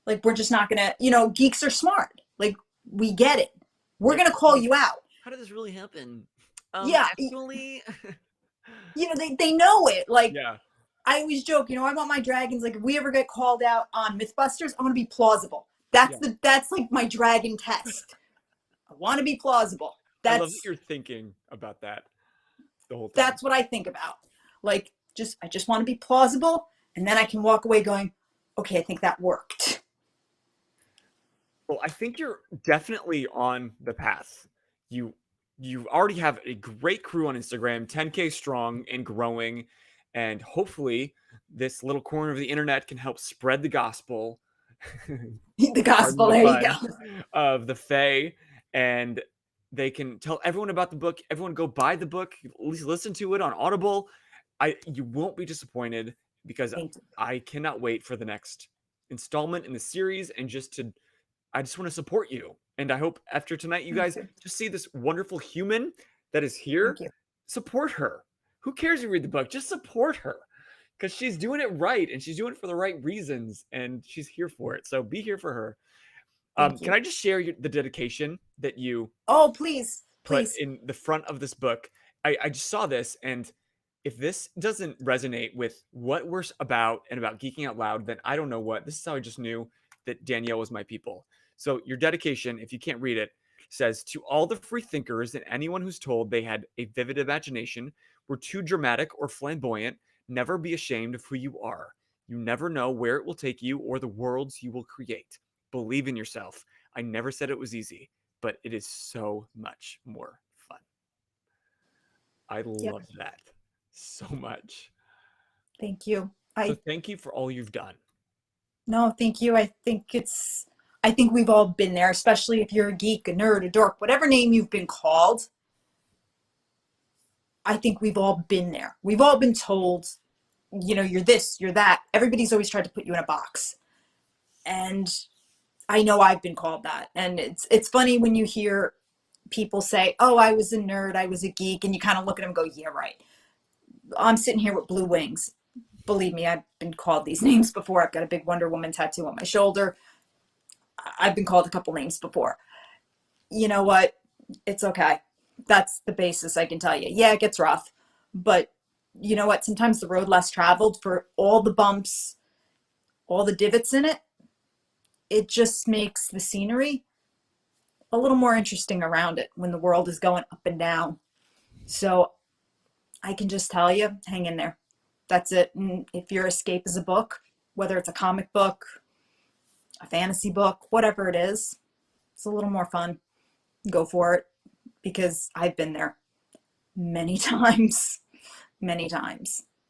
Like, we're just not going to, geeks are smart. Like, we get it. We're going to call you out. How did this really happen? Actually, they know it. Like, yeah. I always joke, I want my dragons. Like, if we ever get called out on Mythbusters, I want to be plausible. That's like my dragon test. I want to be plausible. I love that you're thinking about that the whole time. That's what I think about. Like, I just want to be plausible, and then I can walk away going, okay, I think that worked. Well, I think you're definitely on the path. You already have a great crew on Instagram, 10K strong and growing, and hopefully this little corner of the internet can help spread the gospel. The gospel, there you go. Of the Fae, and they can tell everyone about the book. Everyone go buy the book, at least listen to it on Audible. You won't be disappointed, because I cannot wait for the next installment in the series, and I just want to support you. And I hope after tonight, you guys just see this wonderful human that is here. Support her. Who cares if you read the book? Just support her, because she's doing it right, and she's doing it for the right reasons, and she's here for it. So be here for her. Can I just share the dedication that you please put in the front of this book? I just saw this, and if this doesn't resonate with what we're about and about Geeking Out Loud, then I don't know what. This is how I just knew that Danielle was my people. So your dedication, if you can't read it, says, to all the free thinkers and anyone who's told they had a vivid imagination, were too dramatic or flamboyant, never be ashamed of who you are. You never know where it will take you or the worlds you will create. Believe in yourself. I never said it was easy, but it is so much more fun. I love that so much. Thank you. So thank you for all you've done. No, thank you. I think we've all been there, especially if you're a geek, a nerd, a dork, whatever name you've been called. I think we've all been there. We've all been told, you're this, you're that. Everybody's always tried to put you in a box. And I know I've been called that. And it's funny when you hear people say, oh, I was a nerd, I was a geek, and you kind of look at them and go, yeah, right. I'm sitting here with blue wings. Believe me, I've been called these names before. I've got a big Wonder Woman tattoo on my shoulder. I've been called a couple names before. You know what? It's okay. That's the basis I can tell you. Yeah, it gets rough. But you know what? Sometimes the road less traveled, for all the bumps, all the divots in it, it just makes the scenery a little more interesting around it when the world is going up and down. So I can just tell you, hang in there. That's it. And if your escape is a book, whether it's a comic book, a fantasy book, whatever it is, it's a little more fun. Go for it, because I've been there many times.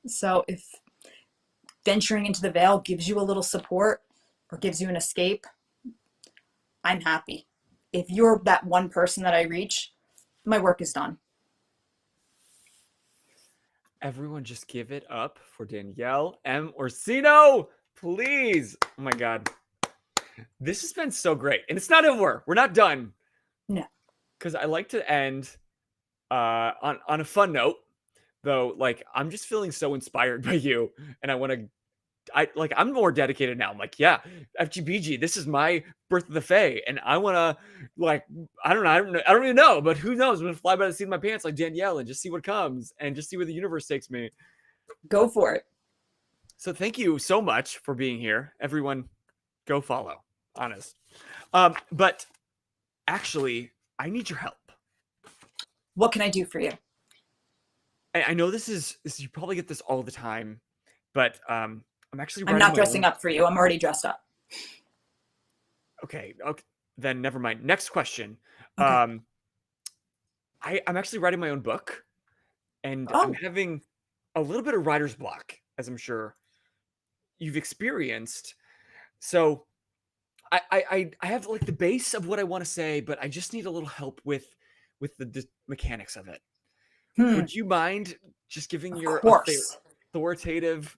So if venturing into the veil gives you a little support or gives you an escape, I'm happy. If you're that one person that I reach, my work is done. Everyone just give it up for Danielle M. Orsino, please. Oh my God. This has been so great. And it's not over. We're not done. No. Because I like to end on a fun note, though. Like, I'm just feeling so inspired by you. And I'm more dedicated now. I'm like, yeah, FGBG, this is my Birth of the Fae. And I want to, I don't even know, but who knows? I'm going to fly by the seat of my pants like Danielle and just see what comes and just see where the universe takes me. Go for it. So thank you so much for being here. Everyone, go follow. Honest. But actually, I need your help. What can I do for you? I know this is you probably get this all the time, but I'm not dressing up for you. I'm already dressed up. Okay. Then never mind. Next question. Okay. I'm actually writing my own book, and I'm having a little bit of writer's block, as I'm sure you've experienced. So I have like the base of what I want to say, but I just need a little help with the mechanics of it. Would you mind just giving your authoritative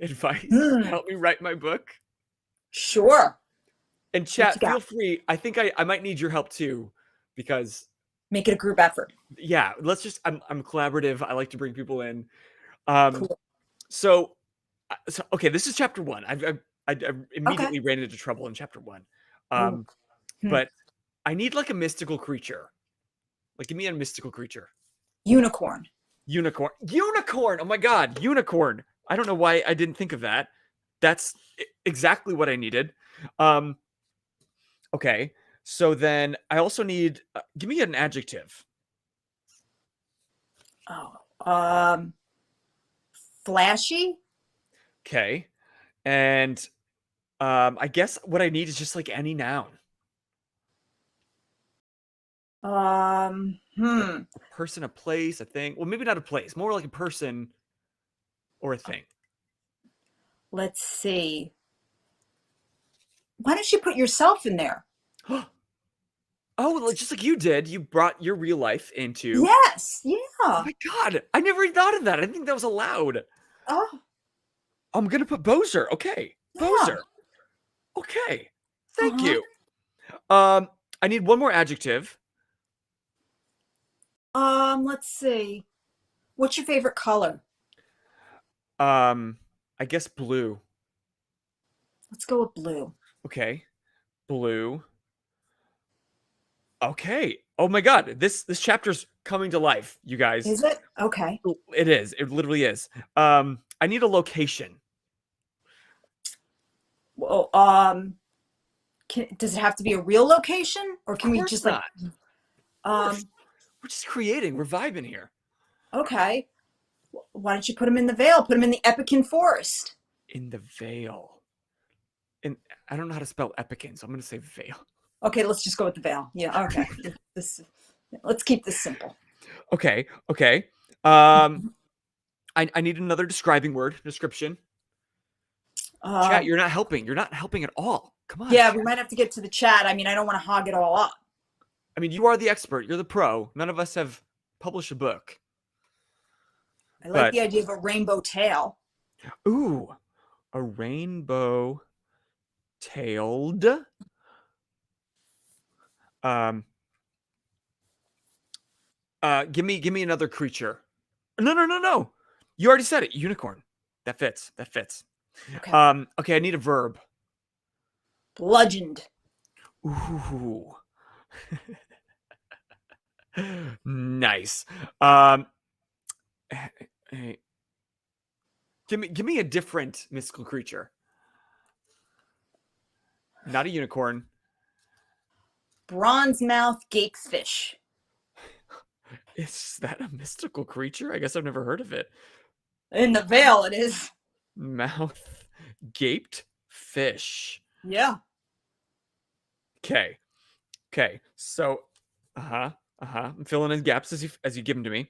advice to help me write my book? Sure. And chat, feel free. I think I might need your help too, because make it a group effort. Yeah, let's just. I'm collaborative. I like to bring people in. Cool. So okay, this is chapter 1. I immediately ran into trouble in chapter 1. But I need like a mystical creature. Like, give me a mystical creature. Unicorn. Oh my God, unicorn. I don't know why I didn't think of that. That's exactly what I needed. Okay. So then I also need, give me an adjective. Oh, flashy. Okay. And I guess what I need is just like any noun. A person, a place, a thing. Well, maybe not a place, more like a person or a thing. Let's see. Why don't you put yourself in there? Oh, just like you did. You brought your real life into. Yes. Oh Yeah. my God. I never even thought of that. I didn't think that was allowed. Oh, I'm going to put Boser. Okay. yeah. Boser. Okay. Thank Uh-huh. you. I need one more adjective. Let's see. What's your favorite color? I guess blue. Let's go with blue. Okay. Blue. Okay. Oh my God. This chapter's coming to life, you guys. Is it? Okay. It is. It literally is. I need a location. Well, does it have to be a real location, or can we just not. like, We're just creating. We're vibing here. okay. Why don't you put him in the Vale? Put him in the Epican Forest. In the Vale. And I don't know how to spell Epican, so I'm going to say Vale. Okay, let's just go with the Vale. Yeah, okay. Let's keep this simple. Okay. I need another describing word, description. Chat, you're not helping. You're not helping at all. Come on. Yeah, chat. we might have to get to the chat. I mean, I don't want to hog it all up. I mean, you are the expert. You're the pro. None of us have published a book. I like the idea of a rainbow tail. Ooh, a rainbow tailed. Give me another creature. No. You already said it. Unicorn. That fits. Okay. Okay, I need a verb. Bludgeoned. Ooh. Nice. Hey. Give me a different mystical creature. Not a unicorn. Bronze mouth gapefish. Is that a mystical creature? I guess I've never heard of it. In the Vale, it is. Mouth gaped fish. Yeah. Okay. So, I'm filling in gaps as you give them to me.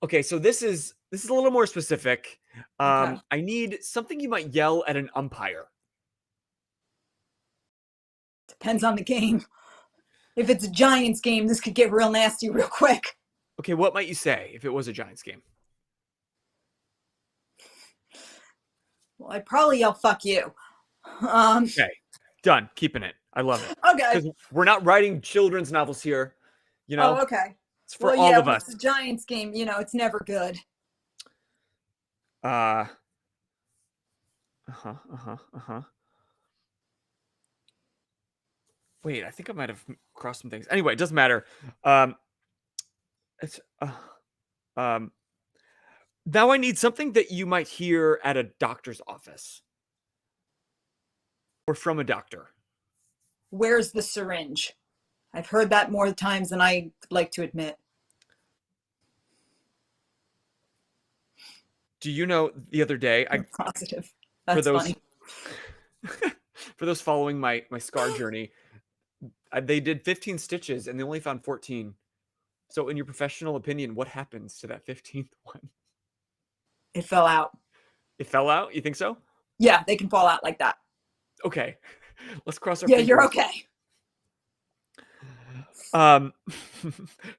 Okay, so this is a little more specific. Okay. I need something you might yell at an umpire. Depends on the game. If it's a Giants game, this could get real nasty real quick. Okay, what might you say if it was a Giants game? Well, I'd probably yell "fuck you." Okay, done. Keeping it. I love it. Okay. Because we're not writing children's novels here. You know. Oh, okay. It's for all of us. It's a Giants game. You know, it's never good. Wait, I think I might have crossed some things. Anyway, it doesn't matter. Now I need something that you might hear at a doctor's office or from a doctor. Where's the syringe? I've heard that more times than I like to admit. Do you know the other day I'm positive. That's funny. For those following my scar journey, they did 15 stitches and they only found 14. So in your professional opinion, what happens to that 15th one? It fell out. It fell out? You think so? Yeah, they can fall out like that. Okay. Let's cross our fingers. You're okay.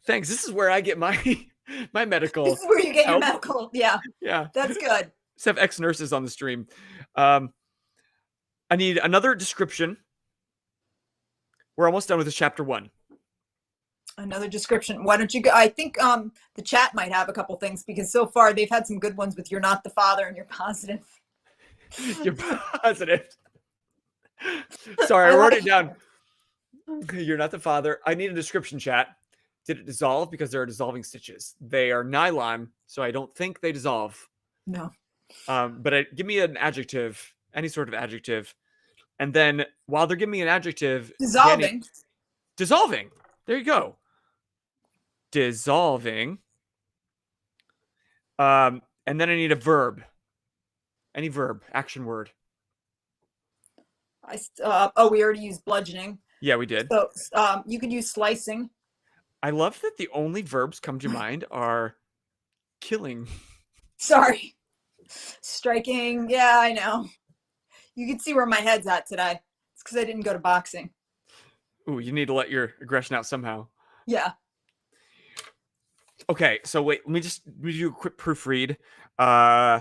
Thanks. This is where I get my medical. This is where you get your medical. Yeah. Yeah. That's good. Let's have ex-nurses on the stream. I need another description. We're almost done with this chapter 1. Another description. Why don't you go? I think the chat might have a couple things because so far they've had some good ones with "you're not the father" and "you're positive." You're positive. Sorry, I wrote it down. You're not the father. I need a description, chat. Did it dissolve? Because there are dissolving stitches. They are nylon, so I don't think they dissolve. No. But give me an adjective, any sort of adjective. And then while they're giving me an adjective, Dissolving. Dissolving. There you go. Dissolving. And then I need a verb. Any verb, action word. We already used bludgeoning. Yeah, we did. So you could use slicing. I love that the only verbs come to mind are killing. Sorry. Striking. Yeah, I know. You can see where my head's at today. It's because I didn't go to boxing. Ooh, you need to let your aggression out somehow. Yeah. Okay, so wait, let me do a quick proofread. Yeah.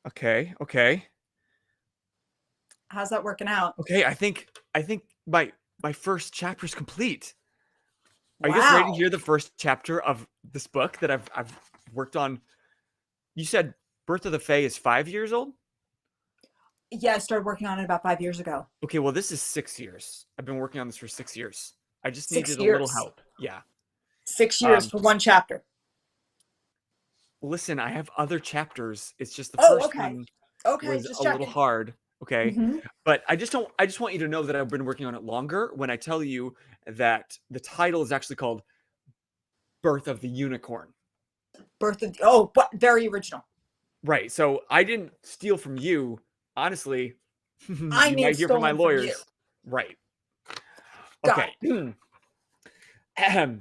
Okay. How's that working out? Okay, I think my first chapter is complete. Are Wow. you guys ready to hear the first chapter of this book that I've worked on? You said Birth of the Fae is 5 years old? Yeah, I started working on it about 5 years ago. Okay, well, this is 6 years. I've been working on this for 6 years. I just 6 needed a little years. help. Yeah. 6 years for one chapter. Listen, I have other chapters. It's just the first one was just a little hard. Okay. Mm-hmm. But I just want you to know that I've been working on it longer when I tell you that the title is actually called Birth of the Unicorn. But very original. Right. So I didn't steal from you. Honestly, I you may might have hear from my stolen from lawyers. you. Right. Got Okay.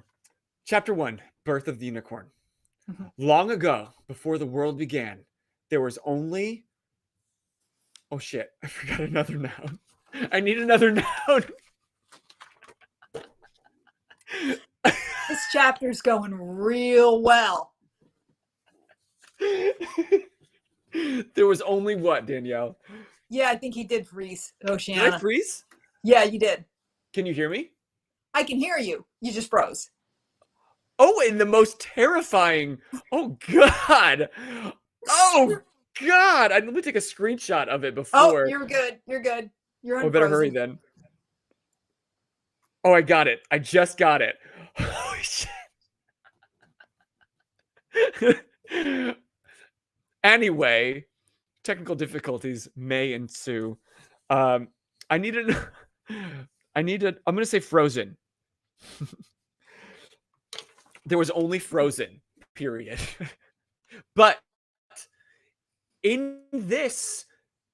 Chapter 1, Birth of the Unicorn. Mm-hmm. Long ago, before the world began, there was only... Oh, shit. I forgot another noun. I need another noun. This chapter's going real well. There was only what, Danielle? Yeah, I think he did freeze, Oceana. Did I freeze? Yeah, you did. Can you hear me? I can hear you. You just froze. Oh, and the most terrifying. Oh, God. Oh, God. Let me take a screenshot of it before. Oh, you're good. You're good. You're unfrozen. Oh, better hurry then. Oh, I got it. I just got it. Holy shit. Anyway, technical difficulties may ensue. I'm going to say frozen. There was only frozen, period. But in this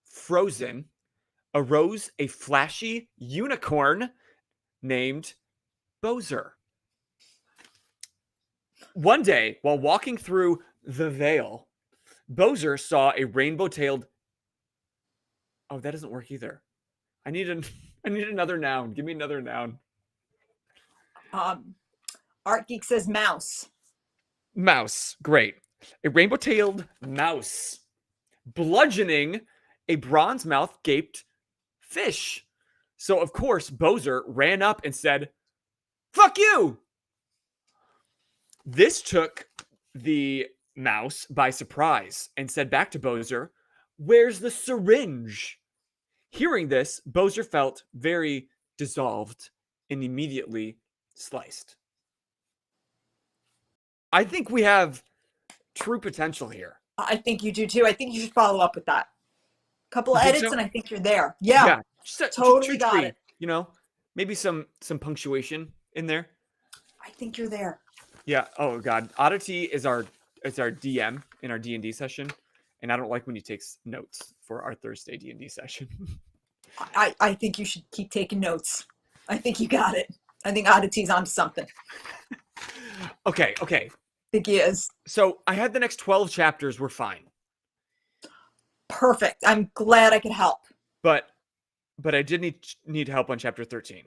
frozen arose a flashy unicorn named Boser. One day, while walking through the Vale, Boser saw a rainbow-tailed... Oh, that doesn't work either. I need another noun. Give me another noun. Art Geek says mouse. Mouse. Great. A rainbow-tailed mouse bludgeoning a bronze-mouthed gaped fish. So, of course, Boser ran up and said, "Fuck you!" This took the mouse by surprise and said back to Boser, "Where's the syringe?" Hearing this, Boser felt very dissolved and immediately sliced. I think we have true potential here. I think you do too. I think you should follow up with that. Couple You think edits so? and I think you're there. Yeah. Totally got it. You know, maybe some punctuation in there. I think you're there. Yeah. Oh God, Oddity is our DM in our D&D session, and I don't like when he takes notes for our Thursday D&D session. I think you should keep taking notes. I think you got it. I think Oddity's onto something. Okay. I think he is. So I had the next 12 chapters were fine. Perfect. I'm glad I could help. But I did need help on chapter 13.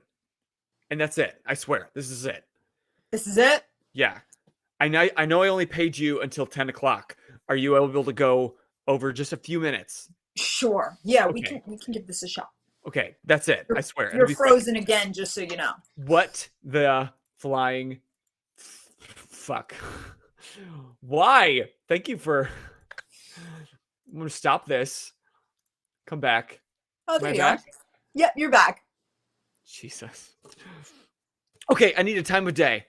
And that's it. I swear. This is it. This is it? Yeah. I know I only paid you until 10 o'clock. Are you able to go over just a few minutes? Sure. Yeah, Okay. we can give this a shot. Okay, that's it. I swear. You're frozen again, just so you know. What the flying fuck? Why? Thank you for... I'm going to stop this. Come back. Oh, there Am I you back? are. Yep, you're back. Jesus. Okay, I need a time of day.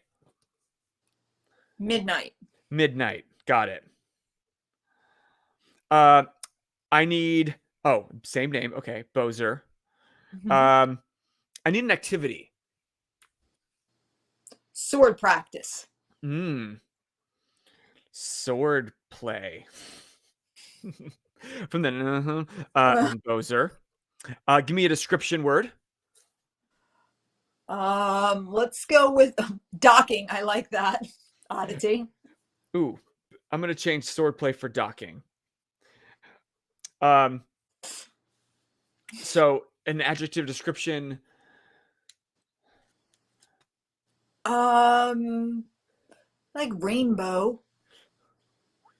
Midnight. Midnight. Got it. I need, same name. Okay. Boser. Mhm. I need an activity. Sword practice. Sword play. From the Boser. Give me a description word. Let's go with docking. I like that. Oddity. Ooh, I'm gonna change sword play for docking. So an adjective description. Like rainbow.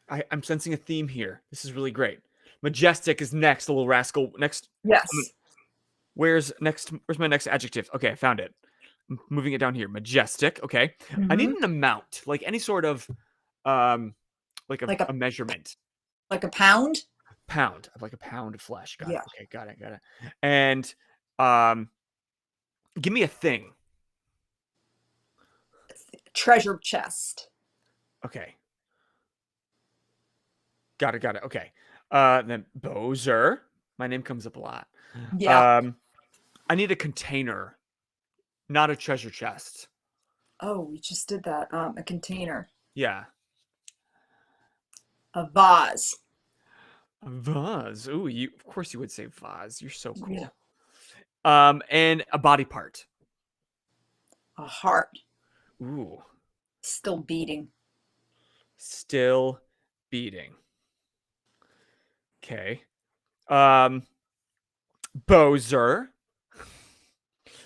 I'm sensing a theme here. This is really great. Majestic is next, the little rascal. Next. Yes. Where's next? Where's my next adjective? Okay, I found it. I'm moving it down here. Majestic. Okay. I need an amount, like any sort of, like a measurement. Like a pound. Pound of like a pound of flesh. Got it. Yeah. Okay, got it. And give me a thing. Treasure chest. Okay. Got it. Okay. Then Boser. My name comes up a lot. Yeah. I need a container, not a treasure chest. Oh, we just did that. A container. Yeah. A vase. A vase. Ooh, of course you would say vase. You're so cool. Yeah. And a body part. A heart. Ooh. Still beating. Still beating. Okay. Boser.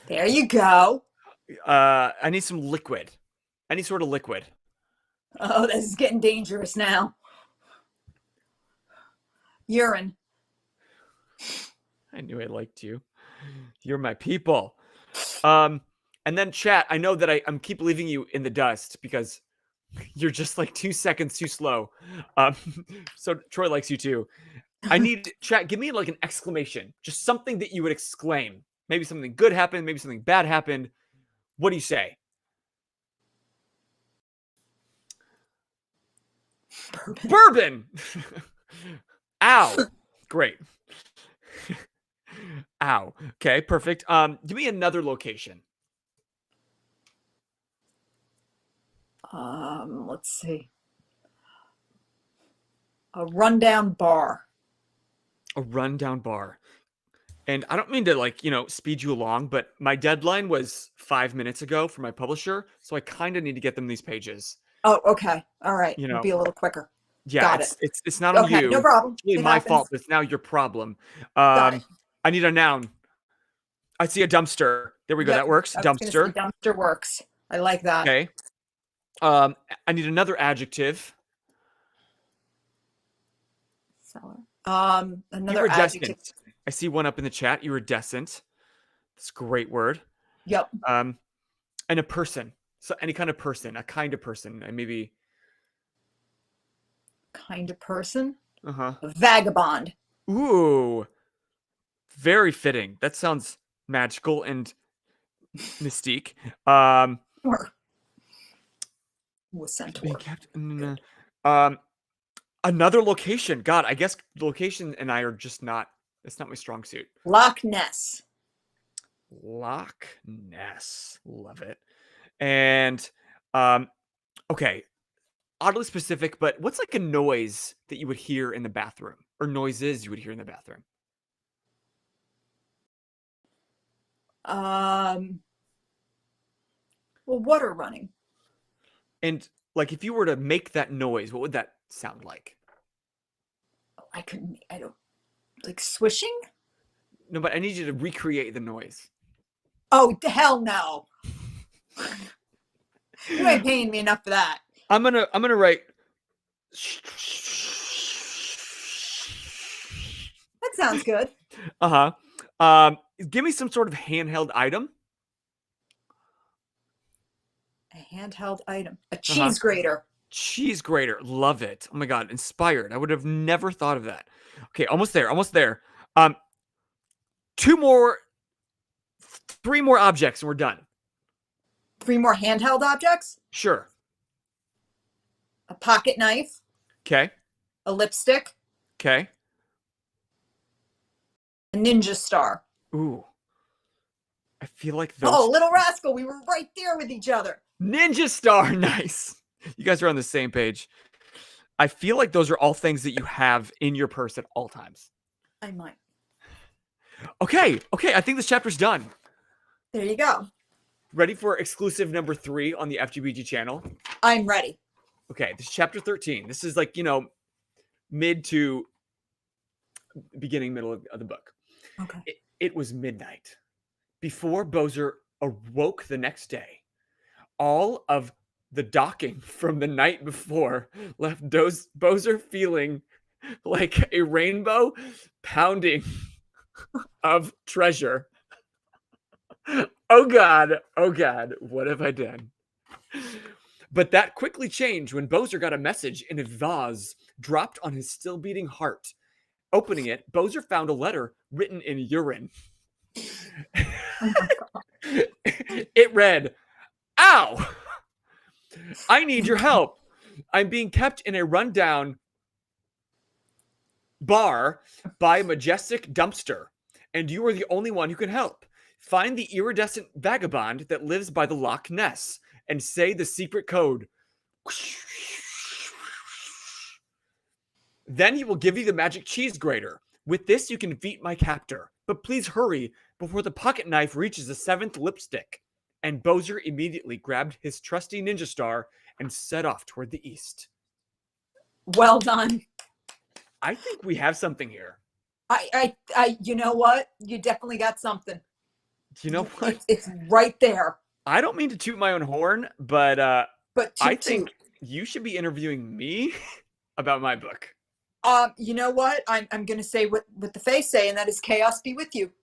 There you go. I need some liquid. Any sort of liquid. Oh, this is getting dangerous now. Urine. I knew I liked you. You're my people. And then chat, I know that I'm keep leaving you in the dust because you're just like 2 seconds too slow. So Troy likes you too. I need chat, give me like an exclamation, just something that you would exclaim. Maybe something good happened, maybe something bad happened. What do you say? Bourbon. Ow. Great. Ow. Okay, perfect. Give me another location. Let's see. A rundown bar. A rundown bar. And I don't mean to like, speed you along, but my deadline was 5 minutes ago for my publisher. So I kind of need to get them these pages. Oh, okay. All right. We'll be a little quicker. Yeah, Got it. It's not on you. No problem. It's really my fault, but it's now your problem. I need a noun. I see a dumpster. There we go. That works. Dumpster. Dumpster works. I like that. Okay. I need another adjective. Seller. Another Iridescent. adjective. I see one up in the chat. Iridescent. That's a great word. Yep. And a person. So any kind of person, a kind of person, and maybe. Kind of person. A vagabond. Ooh. Very fitting. That sounds magical and mystique. Centaur. Another location. God, I guess location and I are just not. It's not my strong suit. Loch Ness. Loch Ness. Love it. And okay. Oddly specific, but what's like a noise that you would hear in the bathroom, or noises you would hear in the bathroom? Well, water running. And like, if you were to make that noise, what would that sound like? Oh, I don't like swishing. No, but I need you to recreate the noise. Oh, hell no. You ain't paying me enough for that. I'm gonna write. That sounds good. Give me some sort of handheld item. A handheld item. A cheese grater. Cheese grater. Love it. Oh my God. Inspired. I would have never thought of that. Okay. Almost there. Three more objects and we're done. 3 more handheld objects? Sure. a pocket knife, Okay. a lipstick, Okay. a ninja star. Ooh. I feel like those. Oh, little rascal, we were right there with each other. Ninja star. Nice. You guys are on the same page. I feel like those are all things that you have in your purse at all times. I might. Okay. Okay. I think this chapter's done. There you go. Ready for exclusive number 3 on the FGBG channel? I'm ready. Okay. This is chapter 13. This is like, mid to beginning, middle of the book. Okay. It was midnight. Before Boser awoke the next day, all of the docking from the night before left Boser feeling like a rainbow pounding of treasure. Oh God, what have I done? But that quickly changed when Boser got a message in a vase dropped on his still beating heart. Opening it, Boser found a letter written in urine. It read, "Ow! I need your help. I'm being kept in a rundown bar by a majestic dumpster, and you are the only one who can help. Find the iridescent vagabond that lives by the Loch Ness and say the secret code. Then he will give you the magic cheese grater. With this, you can defeat my captor. But please hurry before the pocket knife reaches the 7th lipstick." And Boser immediately grabbed his trusty ninja star and set off toward the east. Well done. I think we have something here. You know what? You definitely got something. You know what? It's right there. I don't mean to toot my own horn, but I think toot. You should be interviewing me about my book. You know what? I'm gonna say what the Fae say, and that is chaos be with you.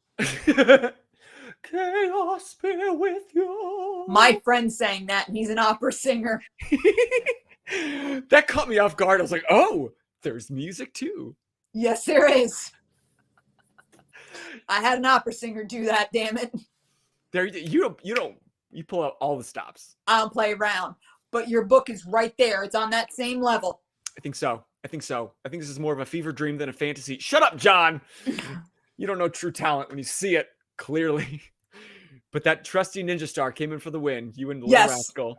Chaos be with you. My friend sang that, and he's an opera singer. That caught me off guard. I was like, oh, there's music too. Yes, there is. I had an opera singer do that, damn it. There you pull out all the stops. I don't play around. But your book is right there. It's on that same level. I think so. I think this is more of a fever dream than a fantasy. Shut up, John. You don't know true talent when you see it, clearly. But that trusty ninja star came in for the win. You and the little rascal.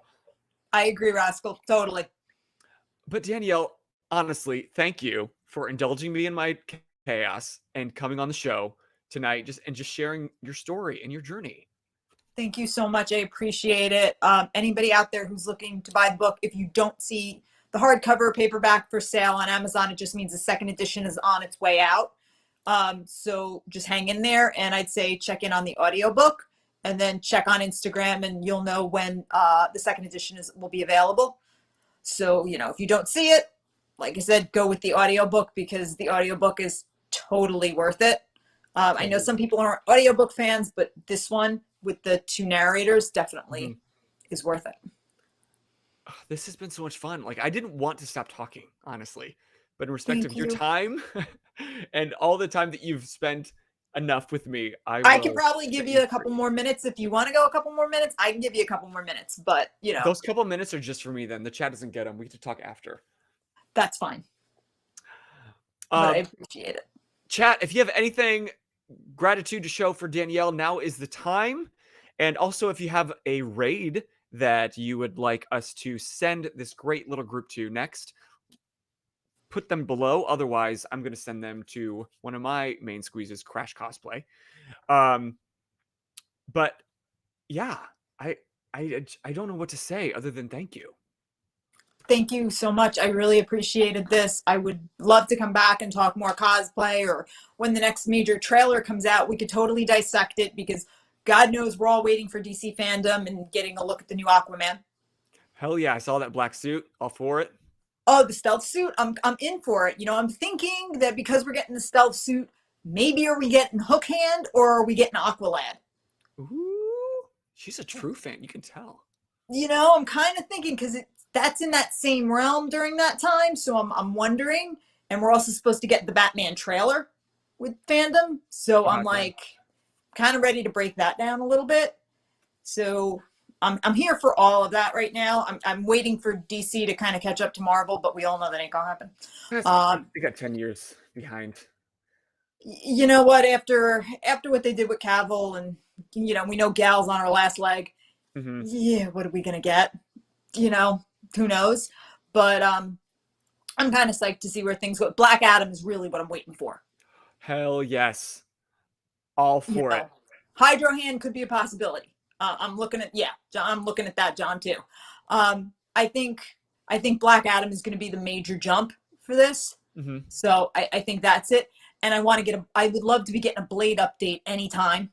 I agree, rascal. Totally. But Danielle, honestly, thank you for indulging me in my chaos and coming on the show tonight just sharing your story and your journey. Thank you so much. I appreciate it. Anybody out there who's looking to buy the book, if you don't see the hardcover paperback for sale on Amazon, it just means the 2nd edition is on its way out. So just hang in there, and I'd say check in on the audiobook, and then check on Instagram, and you'll know when the 2nd edition will be available. So, if you don't see it, like I said, go with the audiobook, because the audiobook is totally worth it. I know some people aren't audiobook fans, but this one with the 2 narrators definitely is worth it. This has been so much fun. Like, I didn't want to stop talking, honestly, but in respect of your time and all the time that you've spent enough with me, I can probably give you a couple more minutes. If you want to go a couple more minutes, I can give you a couple more minutes, but those couple minutes are just for me. Then the chat doesn't get them. We get to talk after. That's fine. But I appreciate it. Chat, if you have anything gratitude to show for Danielle, now is the time. And also, if you have a raid that you would like us to send this great little group to next, put them below. Otherwise, I'm going to send them to one of my main squeezes, Crash Cosplay. But yeah, I don't know what to say other than thank you. Thank you so much. I really appreciated this. I would love to come back and talk more cosplay, or when the next major trailer comes out, we could totally dissect it, because God knows we're all waiting for DC fandom and getting a look at the new Aquaman. Hell yeah, I saw that black suit. All for it. Oh, the stealth suit? I'm in for it. I'm thinking that because we're getting the stealth suit, maybe are we getting Hook Hand, or are we getting Aqualad? Ooh, she's a true fan. You can tell. I'm kind of thinking, because that's in that same realm during that time. So I'm wondering, and we're also supposed to get the Batman trailer with fandom. So I'm like kind of ready to break that down a little bit. So I'm here for all of that right now. I'm waiting for DC to kind of catch up to Marvel, but we all know that ain't gonna happen. They got 10 years behind. You know what? After what they did with Cavill, and we know Gal's on her last leg. Yeah, what are we gonna get? Who knows? But I'm kind of psyched to see where things go. Black Adam is really what I'm waiting for. Hell yes, all for it. Hydro Hand could be a possibility. I'm looking at I'm looking at that, John, too. I think Black Adam is going to be the major jump for this. So I think that's it. And I would love to be getting a Blade update anytime.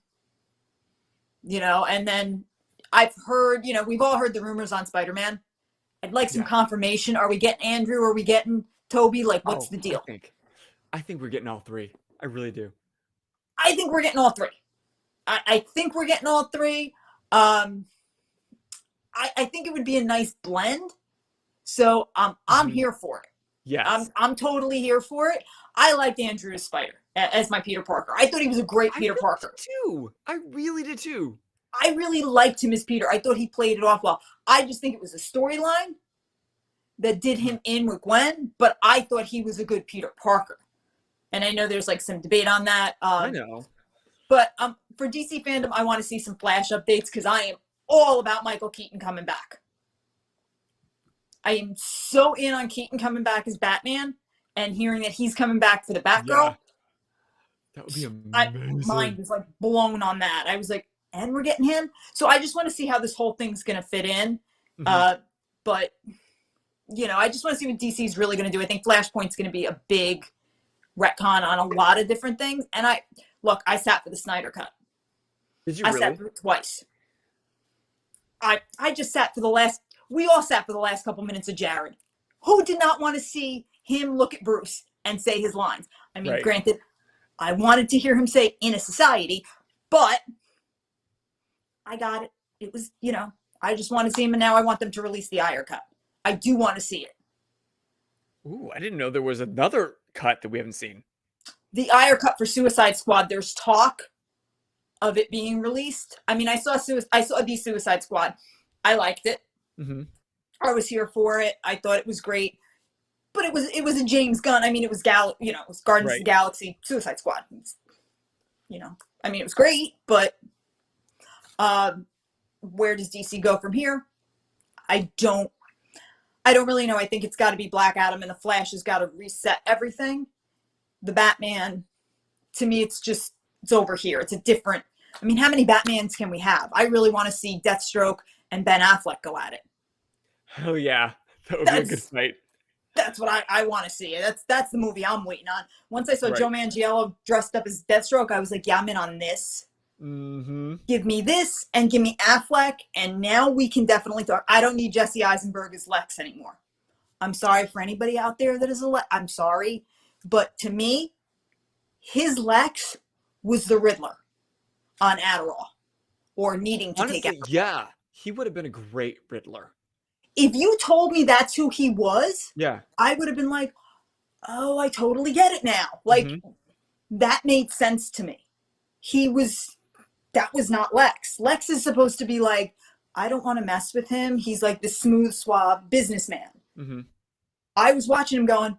And then I've heard, we've all heard the rumors on Spider-Man. I'd like some confirmation. Are we getting Andrew? Are we getting Toby? Like, what's the deal? I think we're getting all three. I really do. I think we're getting all three. I think we're getting all three. I think it would be a nice blend. So I'm here for it. Yes. I'm totally here for it. I liked Andrew as Spider, as my Peter Parker. I thought he was a great Peter Parker. Too. I really did too. I really liked him as Peter. I thought he played it off well. I just think it was a storyline that did him in with Gwen, but I thought he was a good Peter Parker. And I know there's like some debate on that. I know. But for DC fandom, I want to see some Flash updates because I am all about Michael Keaton coming back. I am so in on Keaton coming back as Batman, and hearing that he's coming back for the Batgirl. Yeah. That would be amazing. My mind was like blown on that. I was like, and we're getting him. So I just want to see how this whole thing's going to fit in. But, I just want to see what DC's really going to do. I think Flashpoint's going to be a big retcon on a lot of different things. And I sat for the Snyder Cut. Did you really? I sat for it twice. I just sat for we all sat for the last couple minutes of Jared. Who did not want to see him look at Bruce and say his lines? I mean, Granted, I wanted to hear him say "in a society," but I got it. It was, I just want to see him, and now I want them to release the Ayer cut. I do want to see it. Ooh, I didn't know there was another cut that we haven't seen. The Ayer cut for Suicide Squad, there's talk of it being released. I mean, I saw the Suicide Squad. I liked it. I was here for it. I thought it was great. But it was a James Gunn. I mean, it was it was Guardians of the Galaxy, Suicide Squad. I mean, it was great, but where does DC go from here? I don't really know. I think it's got to be Black Adam, and the Flash has got to reset everything. The Batman, to me, it's over here. It's a different. I mean, how many Batmans can we have? I really want to see Deathstroke and Ben Affleck go at it. Oh yeah, that would be a good fight. That's what I want to see. That's the movie I'm waiting on. Once I saw Joe Manganiello dressed up as Deathstroke, I was like, yeah, I'm in on this. Give me this and give me Affleck, and now we can definitely talk. I don't need Jesse Eisenberg as Lex anymore. I'm sorry for anybody out there that is a Lex. I'm sorry, but to me, his Lex was the Riddler on Adderall or needing to take Adderall. Yeah, he would have been a great Riddler. If you told me that's who he was, I would have been like, oh, I totally get it now. Like, that made sense to me. That was not Lex. Lex is supposed to be like, I don't want to mess with him. He's like the smooth, suave businessman. I was watching him going,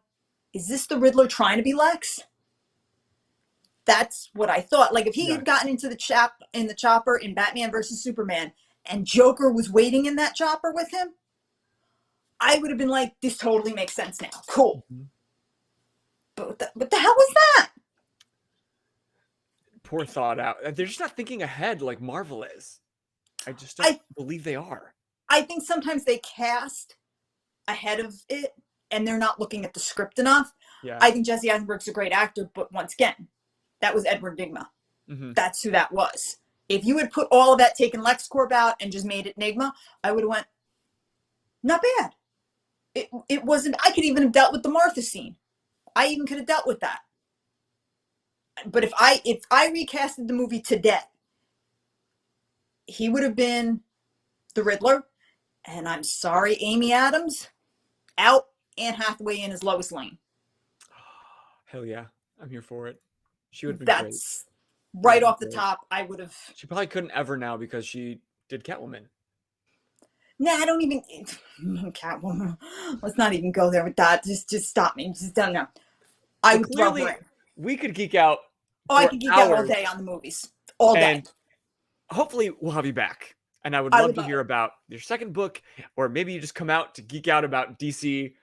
is this the Riddler trying to be Lex? That's what I thought. Like, if he had gotten into the chopper in Batman versus Superman and Joker was waiting in that chopper with him, I would have been like, this totally makes sense now. Cool. But what the hell was that? Poor thought out. They're just not thinking ahead like Marvel is. I just don't believe they are. I think sometimes they cast ahead of it and they're not looking at the script enough. I think Jesse Eisenberg's a great actor, but once again, that was Edward Nygma. That's who that was. If you had put all of that, taken LexCorp out and just made it Nygma, I would have went, not bad. It wasn't, I could even have dealt with the Martha scene. I even could have dealt with that. But if I recasted the movie today, he would have been the Riddler. And I'm sorry, Amy Adams, out. Anne Hathaway in as Lois Lane. Hell yeah. I'm here for it. She would have been great. Right off the top, I would have. She probably couldn't ever now because she did Catwoman. Nah, I don't even. Catwoman. Let's not even go there with that. Just stop me. Just don't know. I Well, would throw her clearly, in. we could geek out Oh, I for could geek out all hours, day on the movies. All day. and hopefully we'll have you back. And I would I love would to love hear it. about your second book, or maybe you just come out to geek out about DC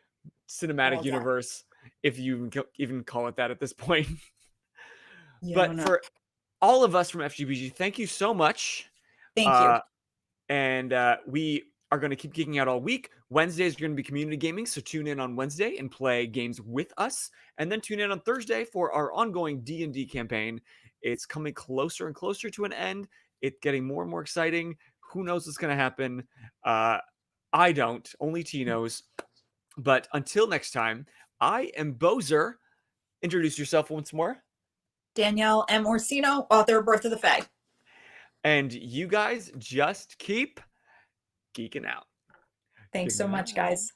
Cinematic All day. Universe, if you even call it that at this point. You But don't know. for all of us from FGBG, thank you so much. Thank you. And we are going to keep geeking out all week. Wednesdays are going to be community gaming, so tune in on Wednesday and play games with us. And then tune in on Thursday for our ongoing D&D campaign. It's coming closer and closer to an end. It's getting more and more exciting. Who knows what's going to happen? I don't. Only T knows. But until next time, I am Boser. Introduce yourself once more. Danielle M. Orsino, author of Birth of the Fae. And you guys just keep geeking out. Thanks Good so much, night. guys.